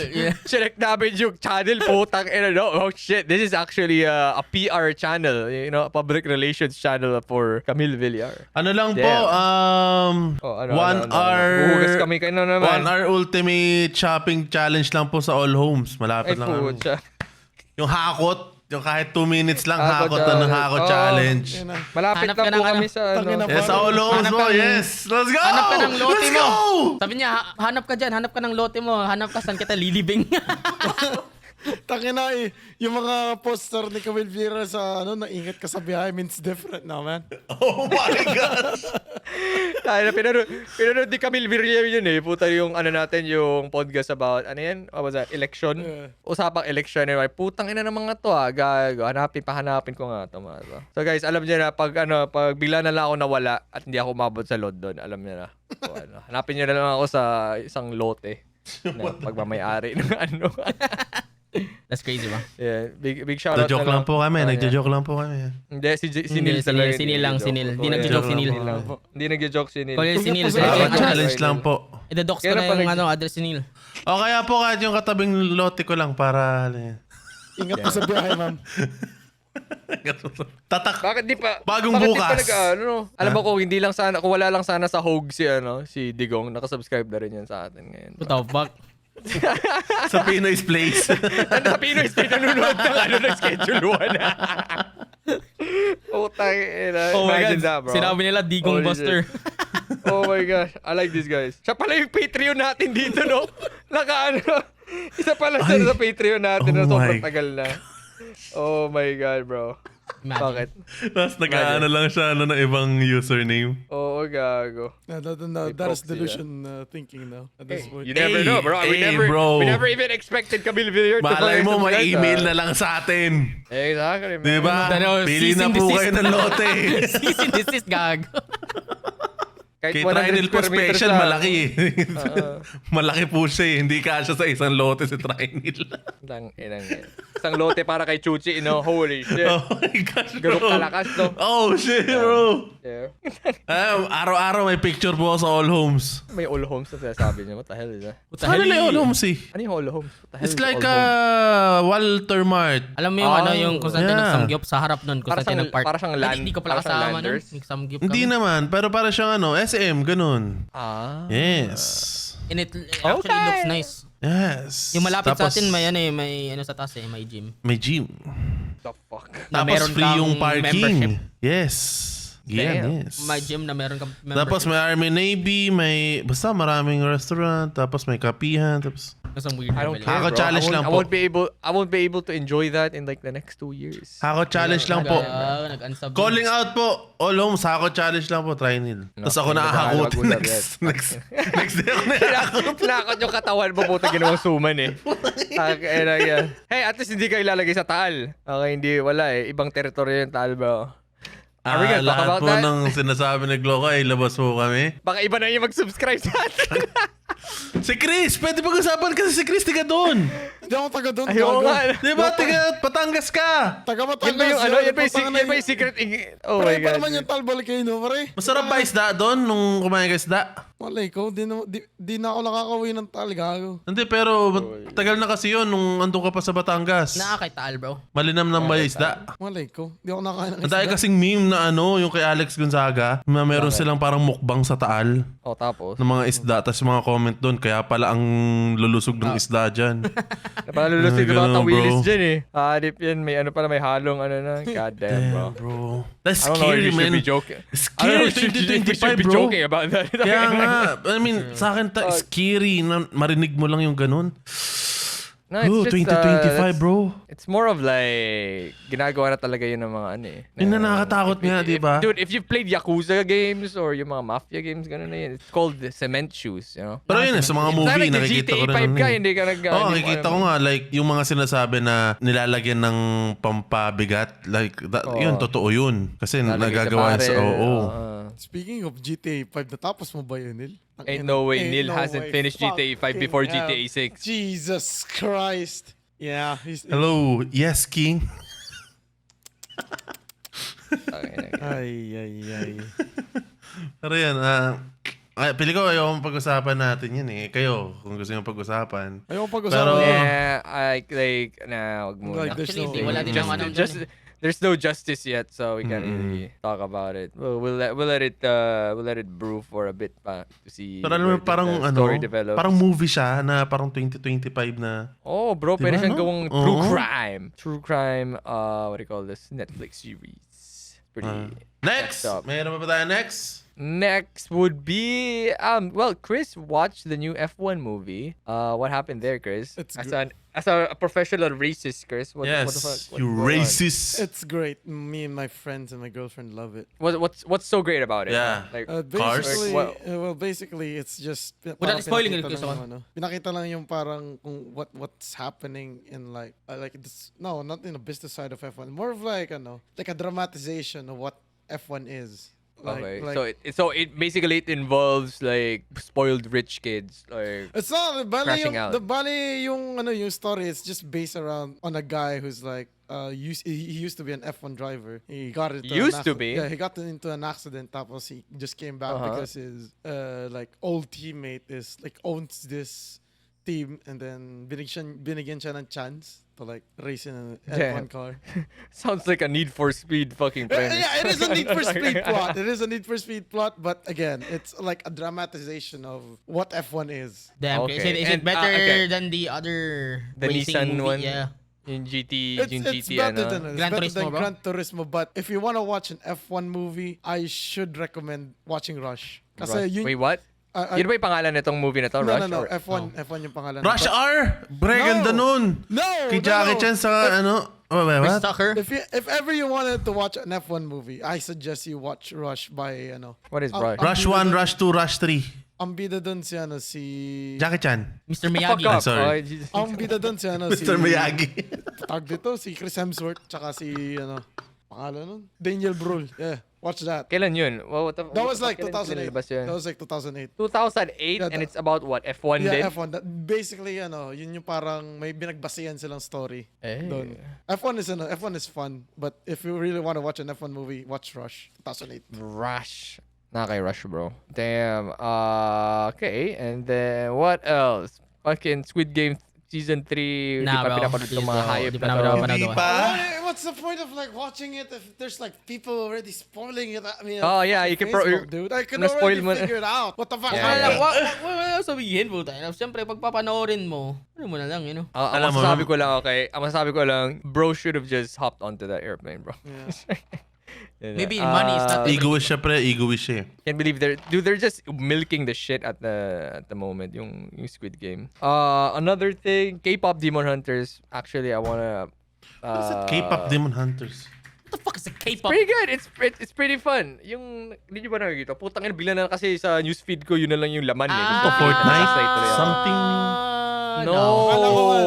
Check namin yung channel, putang ina, no? Oh shit, this is actually a PR channel, you know, a public relations channel for Camille Villar. Ano lang po, Damn. one hour, Huhugas kami kayo na naman. 1 hour ultimate shopping challenge lang po sa All Homes. Ay, Malapit lang. putya. Yung hakot, yung kahit 2 minutes lang Hakot hakot na ng challenge. hakot Oh. challenge. Yun na. Malapit Hanap na ka po ng kami ano, sa tangina ano. pa. Yes, sa All Homes Hanap mo. ka ng- Yes. Let's go! hanap ka ng lote Let's mo. go! Sabi niya, hanap ka dyan, hanap ka ng lote mo, hanap ka saan kita lilibing. Tangina yung mga poster ni Camille Villar sa naingat ka sa biyahe means different na, man. Oh my gosh! Tayo, pinanood ni Camille Villar yun eh. Puta yung natin, yung podcast about, what was that? Election? Yeah. Usapang election. Eh. Putang ina ng mga to gago. Hanapin ko nga to mga to. So guys, alam niyo na, pag bigla na lang ako nawala at hindi ako umabot sa load doon, alam niyo na. So, hanapin niyo na lang ako sa isang lote na pagmamayari ng That's crazy ba? Yeah, big shout out Nagjo-joke lang po kami. Nagjo-joke lang po kami. Hindi, si Hindi, Neil talaga. si Neil lang, si Neil. Hindi nagjo-joke si Neil. Hindi nagjo-joke si Neil. Call si Neil. Challenge lang po. Ida-dox ko Kaya na pala- yung address si Neil. O kaya po kahit yung katabing lote ko lang para... Ingat ka sa biyahe, ma'am. Tatak. Bakit di pa? Bagong bakit bukas. Di pa alam mo kung hindi lang sana, kung wala lang sana sa Hogue si Digong, nakasubscribe na rin yan sa atin ngayon. What the fuck? Sa Pinoy's Place. Ano sa Pinoy State nanonood ng schedule 1. Utang ina. Oh my Imagine God. that, bro. Sinabi nila, Digong Holy Buster. Oh my gosh. I like these guys. Siya pala yung Patreon natin dito, no? Isa pala siya sa Patreon natin na Oh sobrang my tagal na. Oh my God, bro. Imagine. Bakit? Tapos nag-ano lang siya ng ibang username. Oo, gago. No, that is proxy, delusion thinking now at this point. You never know, bro. Hey, bro. We never even expected Camille Villar to Malay mo, subscribe, may email na lang sa atin. Exactly, man. Di ba? Ano, Pili cease na and po desist. kayo ng lote. Cease and desist, gag. Kahit Kay 100 Trinil po square meters special, lang. malaki eh. Malaki po siya eh. Hindi kasya sa isang lote si Trinil. Lang, inang. Isang lote para kay Chuchi, holy shit. Oh my gosh, bro. Ganun kalakas, no? Oh shit, bro. Yeah. Araw-araw may picture po ako sa All Homes. May all homes na sinasabi niya. What the hell is that? What the Ano hell? na yung All Homes eh? Ano yung all homes? What the hell It's is like all homes? Walter Mart. Alam mo yung yung kung saan tayo Yeah. nagsamgyup sa harap nun, kung Para saan tayo siyang- nagpark. para siyang land- Hindi ko pala para siyang kasama nun. landers. Nagsamgyup Hindi kami. naman, pero para siyang SM, ganun. Ah. Yes. And it actually Okay. looks nice. Yes. Yung malapit sa Tapos, atin, may ano sa taas may gym. May gym. The fuck? Na Tapos meron free yung kang parking. membership. Yes. Yeah, Damn. yes. May gym na meron kang membership. Tapos may Army Navy, may basta maraming restaurant, tapos may kapihan, tapos Isang weird I don't level. care, Ako bro. challenge lang po. I won't be able to enjoy that in like the next 2 years. Hako challenge lang po. Nag-unsub. Calling out po. All homes, hako challenge lang po, try nil. Tapos ako nakahakutin Wag-usap next day ako nakakot. Tinakot yung katawan mo, puta ginawang suman eh. Hey, at least hindi ka ilalagay sa Taal. Okay, hindi, wala eh. Ibang teritoryo yung Taal, bro. Are we gonna talk Lahat about po that? ng sinasabi ni Glock ay labas po kami. Baka iba na yung mag-subscribe sa atin. Si Chris! Pwede pag-usapan kasi si Chris tiga doon. Hindi ako taga doon. Ayoko nga. Di ba? Tiga Patangas ka. Taga Yan Batangas. ba yung ano? Yan ba yung Putang yan ba ina, yung secret? Oh my Pare pa God. naman yung talbal kayo, no, pare? Masarap ba isda doon nung kumain ka isda? Malay ko, di na ako nakakauwi ng tal, gago. Hindi, pero tagal na kasi yun nung andun ka pa sa Batangas. Nakakitaal, bro. Malinam ng may isda. Malay ko, di ako nakakain ng Ang dahil isda. kasing meme na yung kay Alex Gonzaga, na meron silang parang mukbang sa Taal Oh, tapos? ng mga isda, tapos yung mga comment doon, kaya pala ang lulusog ng isda dyan. Napalalulusig yung mga Ganun, tawilis bro. dyan eh. Hanip yan. May ano pala, may halong ano na. God damn, bro. Bro. That's I don't know if scary, you should man. be joking. Scary I don't know if you should 2025, be bro. joking about that. Kaya nga, I mean, sa akin, scary na marinig mo lang yung ganun. No, Oh, it's just, 2025, that's- bro. It's more of like, ginagawa na talaga yun ng mga ano eh. Yun na nakakatakot nga, di ba? Dude, if you've played Yakuza games or yung mga Mafia games, ganun na yun. It's called the cement shoes, you know? Pero yun, sa mga It's not movie, like the nakikita ko GTA rin. 5 ka, hindi ka nag... Oo, hindi mo nakikita alam. ko nga, like, yung mga sinasabi na nilalagyan ng pampabigat, like, yun, totoo yun. Kasi Lalagay sa nagagawa yun sa, barrel, oo. Speaking of GTA 5, natapos mo ba yun, Neil? Ain't no way Ain't Neil no hasn't way. finished GTA 5 before Fucking GTA hell. 6. Jesus Christ. Yeah. Hello, yes, King. Ay. Pero yan, pili ko ayaw pag-usapan natin yan eh. Kayo, kung gusto nyo pag-usapan. Ayoko Pero- pag-usapan. Yeah, wag muna. Like, there's Actually, no wala din way. naman ano Just, dyan eh. there's no justice yet, so we can't really talk about it. We'll let it brew for a bit pa to see. Pero alam mo, where parang the story ano, develops. parang movie siya na parang 2025 na. Oh, bro, Diba, pwede siyang no? gawang Oo. true crime, what do you call this? Netflix series. Pretty. Next! up. Mayroon pa ba tayo next? Next would be well, Chris watched the new F1 movie. What happened there, Chris? It's As a professional racist, Chris. What Yes, the fuck? What's you going on? racist. It's great. Me and my friends and my girlfriend love it. What's so great about it? Yeah. Like Cars? Basically, Well- basically, it's just Without spoiling it, pinakita gusto lang ko. yung pinakita lang yung parang kung what's happening in like this. No, not in the business side of F1. More of like like a dramatization of what F1 is. Okay. Like, So it basically it involves like spoiled rich kids, like it's not crashing out. the bali yung ano yung story. It's just based around on a guy who's like he used to be an F1 driver. He got into Used to be? Yeah, he got into an accident. Tapos he just came back because his like old teammate is like owns this team, and then binigyan siya ng chance to like race in an Damn. F1 car. sounds like a Need for Speed fucking premise. Yeah, it is a Need for Speed plot. It is a Need for Speed plot, but again, it's like a dramatization of what F1 is. Damn, Okay. is it And, better okay. than the other The racing Nissan movie? one? Yeah. Yung GT, It's GT better ano. than it's Gran better Turismo, than bro. Gran Turismo, but if you want to watch an F1 movie, I should recommend watching Rush. Kasi Rush. yun, Wait, what? Yun ba yung pangalan nitong movie na to? no, Rush? no, no, or- F1 yung pangalan. Rush But R! Bre, No! ganda nun! No! Kay no, Jackie no. Chan sa ano? Oh, wait, Chris what? Tucker? If ever you wanted to watch an F1 movie, I suggest you watch Rush by What is Ang- Rush? ang Rush bida 1, dun- Rush 2, Rush 3. Ang bida dun si ano si Jackie Chan. Mr. Fuck Miyagi. up. sorry. Oh, Jesus. ang bida dun si ano si Mr. Miyagi. tag dito si Chris Hemsworth tsaka si ano pangalan nun Daniel Brühl. Yeah, watch that. Kailan yun? What the, That was like kailan 2008. pinalabas yun? That was like 2008. 2008 and it's about what? F1 din? Yeah, F1. Basically, ano, yun yung parang may binagbasihan silang story. Eh. Doon. F1 is fun, but if you really want to watch an F1 movie, watch Rush 2008. Rush. Rush, bro. Damn. Okay. And then what else? Fucking Squid Game Season 3. Nah, di pa bro. pinapanood itong mga Di hype pa na namin to. napapanood. Hindi Ano? pa. What's the point of like watching it if there's like people already spoiling it? I mean, Oh, yeah, on you can Facebook, dude. I can na-spoil already mo- figure it out. What the fuck? Yeah, Wala, yeah. wala sabihin po tayo. Siyempre, pag papanoorin mo, ano mo na lang, you know? Ang Alam mo, masasabi ko lang, okay? Ang masasabi ko lang, bro should have just hopped onto that airplane, bro. Yeah. Maybe money is not Egoist siya, pre. Egoist siya. Can't believe they're just milking the shit at the moment yung Squid Game. Another thing, K-pop Demon Hunters. Actually, I wanna K-pop Demon Hunters. What the fuck is a K-pop? Pretty good. It's pretty fun. Yung hindi niyo ba nakikita? Putang ina, bigla na kasi sa newsfeed ko yun na lang yung laman eh. Ito, Fortnite? Slide tuloy ako. Something... No, Alam ko nga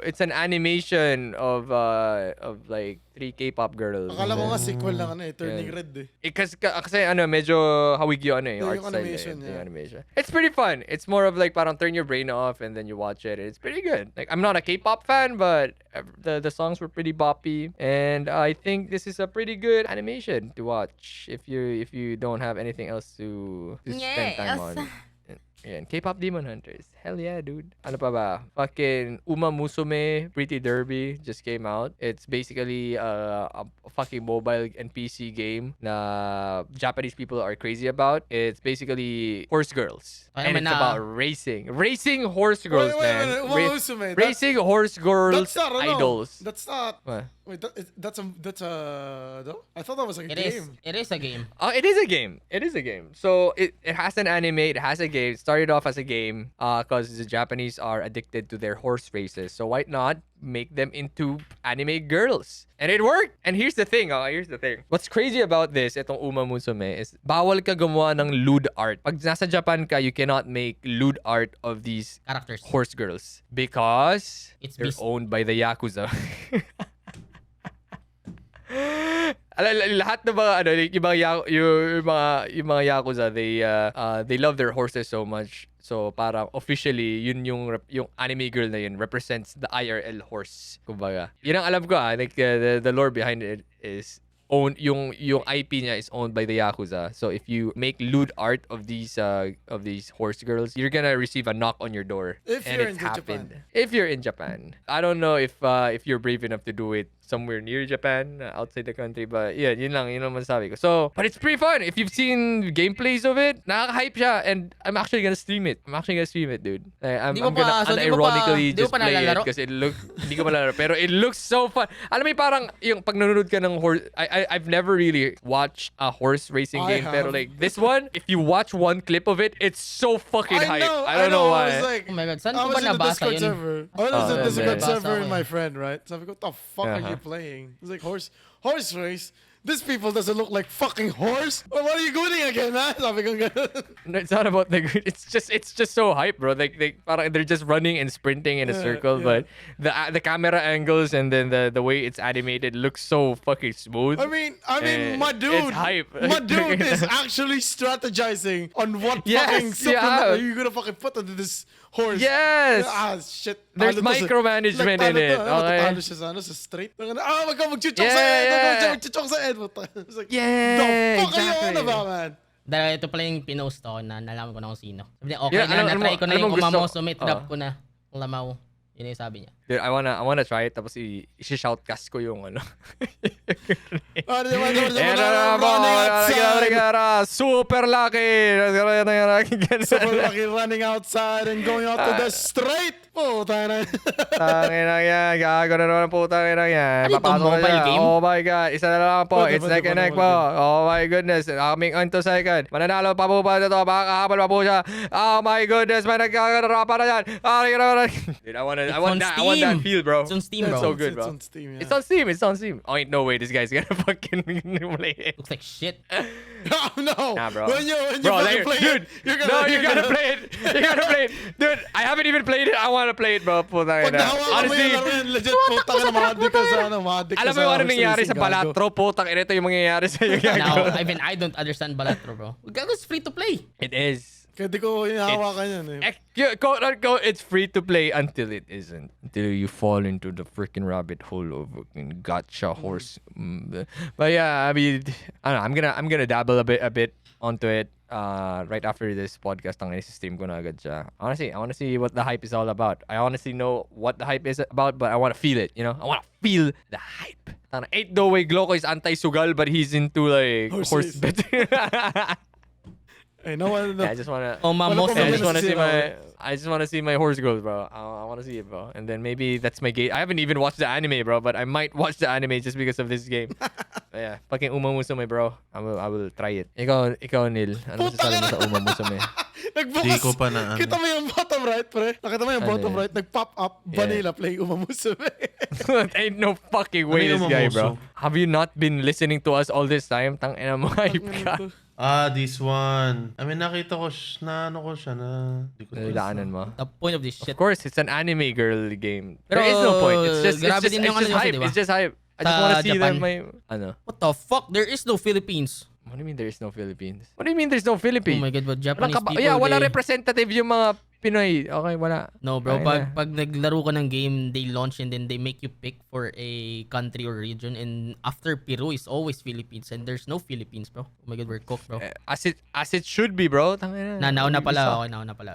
it's an animation of like 3 K-pop girls. Akala ko nga sequel ng ano eh, Turning Yeah. Red eh. Kasi ano, medyo hawig yung ano eh, yung Yung art style animation, eh, yeah. yung animation. It's pretty fun. It's more of like parang turn your brain off and then you watch it. It's pretty good. Like I'm not a K-pop fan, but the songs were pretty boppy, and I think this is a pretty good animation to watch if you don't have anything else to spend time on. Yan, K-pop Demon Hunters. Hell yeah, dude. Ano pa ba? Fucking Uma Musume Pretty Derby just came out. It's basically a fucking mobile and PC game na Japanese people are crazy about. It's basically horse girls. Ay, And naman it's na- about racing. Racing horse girls, man. Musume. Racing horse girls That's not, ano, idols. That's not. What? Wait, that's a. No? I thought that was like a It is. game. It is a game. It is a game. It is a game. So it has an anime. It has a game. It started off as a game because the Japanese are addicted to their horse races. So why not make them into anime girls? And it worked. And here's the thing. Here's the thing. What's crazy about this, itong Uma Musume, is bawal ka gumawa ng lewd art. Pag nasa Japan ka, you cannot make lewd art of these Characters. horse girls because It's they're bis- owned by the Yakuza. Lahat ng mga ano, like, yung mga Yakuza, they love their horses so much. So parang officially yun yung anime girl na yun represents the IRL horse. Kumbaga. Yun ang alam ko like the lore behind it is yung IP niya is owned by the Yakuza. So if you make lewd art of these horse girls, you're gonna receive a knock on your door. If And you're it's in happened. Japan. If you're in Japan. I don't know if you're brave enough to do it somewhere near Japan, outside the country, but yeah, yun lang masasabi ko. So, but it's pretty fun. If you've seen gameplays of it, nakaka-hype siya, and I'm actually gonna stream it. Dude. Like, I'm Di mo gonna pa- so di mo pa- unironically di mo just pa play it nalalaro? because it look hindi ko malalaro, pero it looks so fun. Alam mo yung parang yung pag nanonood ka ng horse, I've never really watched a horse racing I game, pero have. like this one, if you watch one clip of it, it's so fucking hype. I don't know I why. was like, Oh my God, saan I ko ba was in the nabasa Discord yun? server. I was in Oh, the Discord yeah. server Nabasa with ko my eh. friend, right? So I go, what the fuck are you playing? It's like horse race. This people doesn't look like fucking horse. Well, what are you doing again, man? Sabi ko ganun. No, it's not about the good. It's just so hype, bro. Like they're just running and sprinting in a circle, yeah. but the camera angles and then the way it's animated looks so fucking smooth. I mean, my dude, it's hype. my dude is actually strategizing on what Yes, fucking supplement yeah. are you gonna fucking put onto this horse. Yes. Shit. There's Talo to sa- micromanagement talo in it, to, okay? Talo siya sa, sa straight. Wag ka mag-chuchok Yeah, sa head. yeah. Wag ka mag-chuchok sa head. It's like, Yeah, the fuck are you exactly. on about, man? Dahil ito pala yung pinost ko na nalaman ko na kung sino. Sabi niya, okay Yeah, na, alam na-try mo- ko na alam yung mo gusto- umamo, drop Oo. ko na. Ang lamaw. Yun yung sabi niya. Dude, I wanna try it tapos i-shoutcast ko yung ano. Super lucky. Super lucky running outside and going out to the straight. Puta na. Tangin na yan. Gago na naman po. Tangin na yan. Ano ito, Papasok na mobile siya. game? Oh my God. Isa na lang po. Pwede, It's pwede, neck and pwede, neck po. pwede. Oh my goodness. Coming on to second. Mananalo pa po ba ito? Makakahabol pa po siya. Oh my goodness. May nagkakarapa na yan. Dude, I want on that. I want that Steam. feel, bro. It's on Steam, It's bro. so good, bro. It's on Steam, yeah. It's on Steam. It's on Steam. Oh, ain't no way this guy's gonna fucking play it. Looks like shit. Oh, no. Nah, bro. When you Bro, fucking like, play dude, it, you're no, you you're gotta play it. You gotta play it. Dude, I haven't even played it. I wanna play it, bro. Puta Pag ina. nahawakan mo Honestly, yung laro yan, legit, putang na mahadik ka sa ano, mahadik ka alam mo sa yung ano horse nangyari racing, sa gago. Balatro? Putang ina, ito yung mangyayari sa iyo. Now, I don't understand Balatro, bro. Gago, it's free to play. It is. Kaya di ko hinahawakan yan eh. Quote unquote, it's free to play until it isn't. Until you fall into the freaking rabbit hole of fucking gotcha horse. But yeah, I mean, I don't know. I'm gonna dabble a bit onto it. Right after this podcast, ang stream ko na agad siya. Honestly, I want to see what the hype is all about. I honestly know what the hype is about, but I want to feel it. You know, I want to feel the hype. Ain't no way Gloco is anti-sugal, but he's into like Horse horse race. betting. Eh, no one, Yeah, I just wanna. Umamo, Wala Yeah, I pa just want to see Zero. I just want to see my horse growth, bro. I want to see it, bro. And then maybe that's my game. I haven't even watched the anime, bro, but I might watch the anime just because of this game. But yeah, fucking Uma Musume, bro. I will try it. Ikaw Neil. Ano masasabi mo sa Uma Musume? Nagbukas. Di ko pa na ano. Kita mo yung bottom right, pre. Nakita mo yung Ano bottom yan? right. Nag-pop up. Vanilla playing Umamusume. Ain't no fucking way Ano this yung guy, Umamuso? bro. Have you not been listening to us all this time? Tang ina mo, hype ka. This one. I mean, nakita ko na ano ko siya na... Di ko Nalilaanan mo. The point of this shit. Of course, it's an anime girl game. Pero, There is no point. It's grabe just din yung ano nila, hype. di ba? It's just hype. I just Sa want to see Japan. them. Ano? What the fuck? There is no Philippines. What do you mean there is no Philippines? What do you mean there's no Philippines? Oh my God, but Japanese Walang people, yeah, wala they... representative yung mga Pinoy. Okay, wala. No, bro. Ayun na. Pag naglaro ka ng game, they launch and then they make you pick for a country or region. And after Peru is always Philippines. And there's no Philippines, bro. Oh my God, we're cooked, bro. As it should be, bro. Tangina. Nauna You pala. suck. Okay, nauna pala.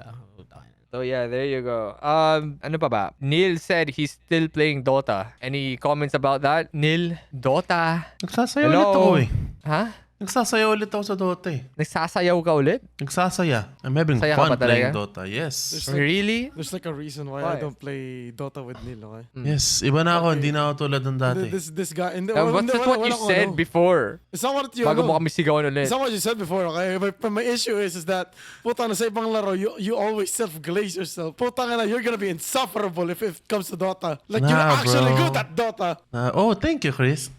So yeah, there you go. Ano pa ba? Neil said he's still playing Dota. Any comments about that? Neil, Dota. Nagsasayaw Hello? ulit ako eh. Ha? Nagsasayaw ulit ako sa Dota eh. Nagsasayaw ka ulit? Nagsasaya. I'm having Saya ka fun ba talaga? playing Dota. Yes. Really? There's like a reason why Why? I don't play Dota with Neil, okay? Yes. Iba na ako. Hindi na ako tulad ng dati. This guy... Hindi, What's hindi, what you wala ko, said ano. before? It's not what you Bago mo know. kami sigawan ulit. It's not what you said before, okay? My issue is that, puta na sa ibang laro, you always self-glaze yourself. Puta na, you're gonna be insufferable if it comes to Dota. Like, you're Nah, actually bro. good at Dota. Oh, thank you, Chris.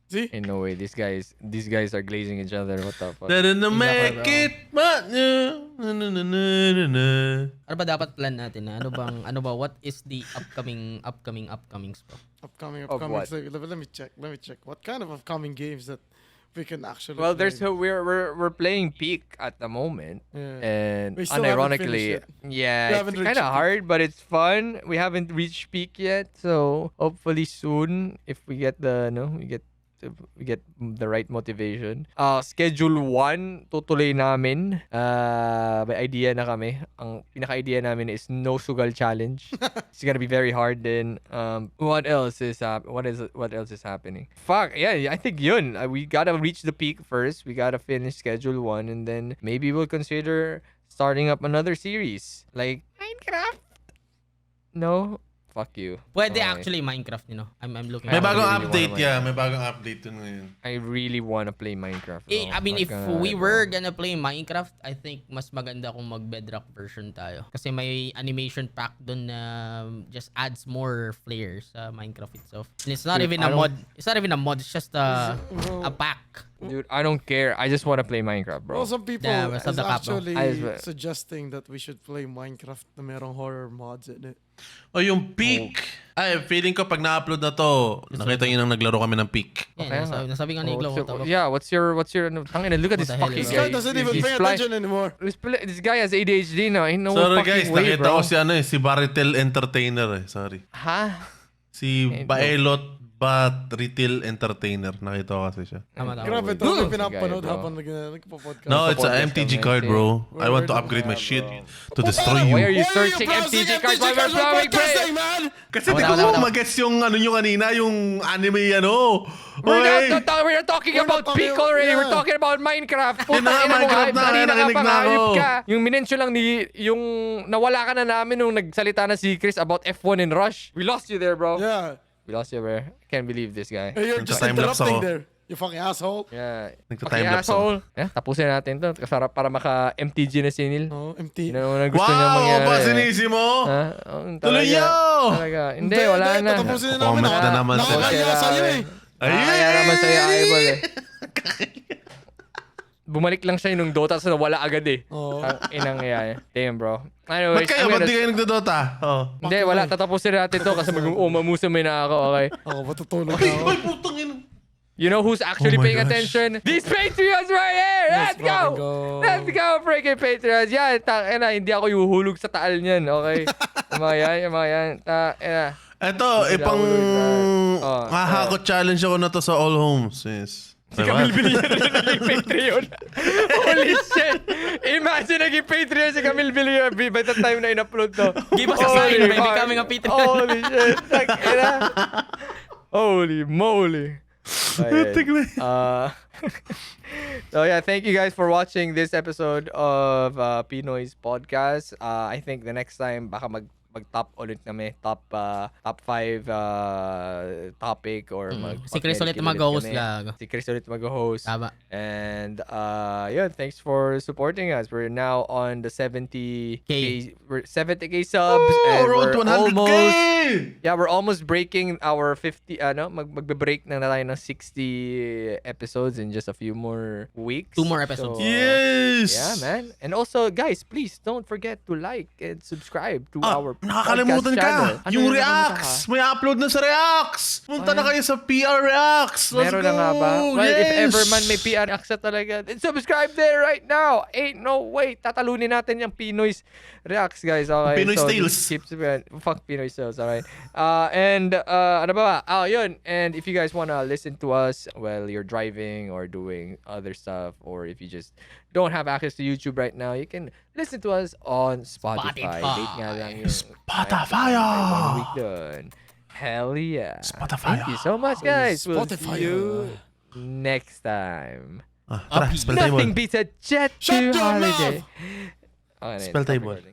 See? In no way, these guys are glazing each other. What the fuck? Didn't make bro. it, but Ano ba dapat plan natin? Ano ba? What is the upcomings, bro? Upcoming. what? So, let me check. What kind of upcoming games that we can actually Well, play? we're playing Peak at the moment, Yeah. and We still haven't unironically, finished We yeah, it's haven't reached kind of peak. hard, but it's fun. We haven't reached Peak yet, so hopefully soon, if we get we get the right motivation. Schedule 1, tutuloy namin. May idea na kami. Ang pinaka-idea namin is no sugal challenge. It's gonna be very hard then. What else is happening? Fuck, yeah, I think yun. We gotta reach the peak first. We gotta finish schedule 1 and then maybe we'll consider starting up another series. Like Minecraft. No? fuck you. Pwede Okay. actually Minecraft, you know. I'm looking. May I bagong really update, wanna yeah. May bagong update dun ngayon. I really wanna play Minecraft. Bro. I mean, if Fuck, we bro. were gonna play Minecraft, I think mas maganda kung mag-Bedrock version tayo. Kasi may animation pack dun na just adds more flair sa Minecraft itself. And it's not Dude, even I a don't- mod. It's not even a mod. It's just a pack. Dude, I don't care. I just wanna play Minecraft, bro. Well, some people Yeah, is basta the cap, no? actually suggesting suggesting that we should play Minecraft na merong horror mods in it. O yung peak. Ay, feeling ko pag na-upload na to, nakita nyo nang naglaro kami ng peak. Yeah, nasabi nga ni Iglo. What's your tangina, look at this What the hell fucking is This guy. guy doesn't even He's pay fly- attention anymore. This guy has ADHD now. Ain't no Sorry fucking guys, way, nakita bro. ko si Baritel Entertainer Sorry. Ha? Si Eh, Baelot Bat Retail Entertainer. Nakita ko kasi siya. Grabe, ito Ooh. yung pinapanood Sige, bro. habang nagpo-podcast. No, it's podcast a MTG kami, card, okay. bro. I want to upgrade my shit to destroy Why are you. you searching MTG cards while we're blowing break? man? Kasi di ko Wala. mag-guess yung ano nyo kanina, yung anime ano. We're Oy! not talking We're about not talking- peak already. yeah. We're talking about Minecraft. Yun na nga, Minecraft na, Kanina ka nakinig pang na ako. hayop ka. Yung minention lang ni, yung nawala ka na namin nung nagsalita na si Chris about F1 and Rush. We lost you there, bro. Yeah. We lost you, bro. I can't believe this guy. Hey, you're just Nagta-timelapse interrupting ako. there. You fucking asshole. Yeah. Nagta-timelapse asshole. Yeah, tapusin natin to. Para maka-MTG na si Neil. Oh, empty. Yun ang gusto niya Wow, mangyari. pasinissimo! Ha? Tuloy Talaga. nyo! Talaga. Hindi, wala na. Tatapusin na namin. Comment na naman sila. Nakakaya sa'yo eh. Kaya naman sa'yo, Eyeball eh. Bumalik lang siya nung Dota so wala agad eh. Oo. Ang inang yan. Damn, bro. Ba't Anyways, kayo? I'm Ba't gonna... di kayo nagdodota? Oh. Hindi, wala. Tatapusin natin to kasi mamusamay na ako, okay? Ako, matutulog ako. Ay, putang ina. You know who's actually Oh my paying gosh. attention? These Patreons right here! Let's fucking go! go. Let's go, freaking Patreons! Yan, na, hindi ako yuhulog sa taal niyan, okay? Yung mga yan. Eto, ipang Oh, mahakot challenge ako na to sa All Homes. Yes. Si Camille Villar na naging Patreon. Holy shit! Imagine naging Patreon si Camille Villar by the time na in-upload to. Give us a sign by becoming a Patreon. Holy shit! Holy moly! So yeah, thank you guys for watching this episode of Pinoy's podcast. I think the next time baka mag-top ulit kami, top 5 topic or Si Chris ulit mag-host gago. Si Chris ulit mag-host. Tama. And yeah, thanks for supporting us. We're now on the 70k we're 70k subs and Road we're 100K! almost yeah, we're almost breaking our 50 magbe-break na tayo ng 60 episodes in just a few more weeks. 2 more episodes. So, Yes! yeah, man. And also, guys, please don't forget to like and subscribe to our Nakakalimutan podcast channel. ka! Yung Reacts! May upload na sa Reacts! Punta na kayo sa PR Reacts! Let's Meron go! na nga ba? Well, if Yes! ever man may PR access talaga, then subscribe there right now. Ain't no way. Tatalunin natin yung Pinoy's Reacts, guys. Okay. Pinoy so, Tales. just keep fuck Pinoy Tales, alright. And ano ba? Yun. And if you guys wanna listen to us while you're driving or doing other stuff, or if you just don't have access to YouTube right now, you can listen to us on Spotify. Date nga lang yun. Spotify! One week done. Hell yeah. Spotify. Thank you so much, guys. We'll Spotify. see you next time. Tara, spell table. Nothing beats a jet to Shut your holiday. mouth! Okay, Spell stop table. recording.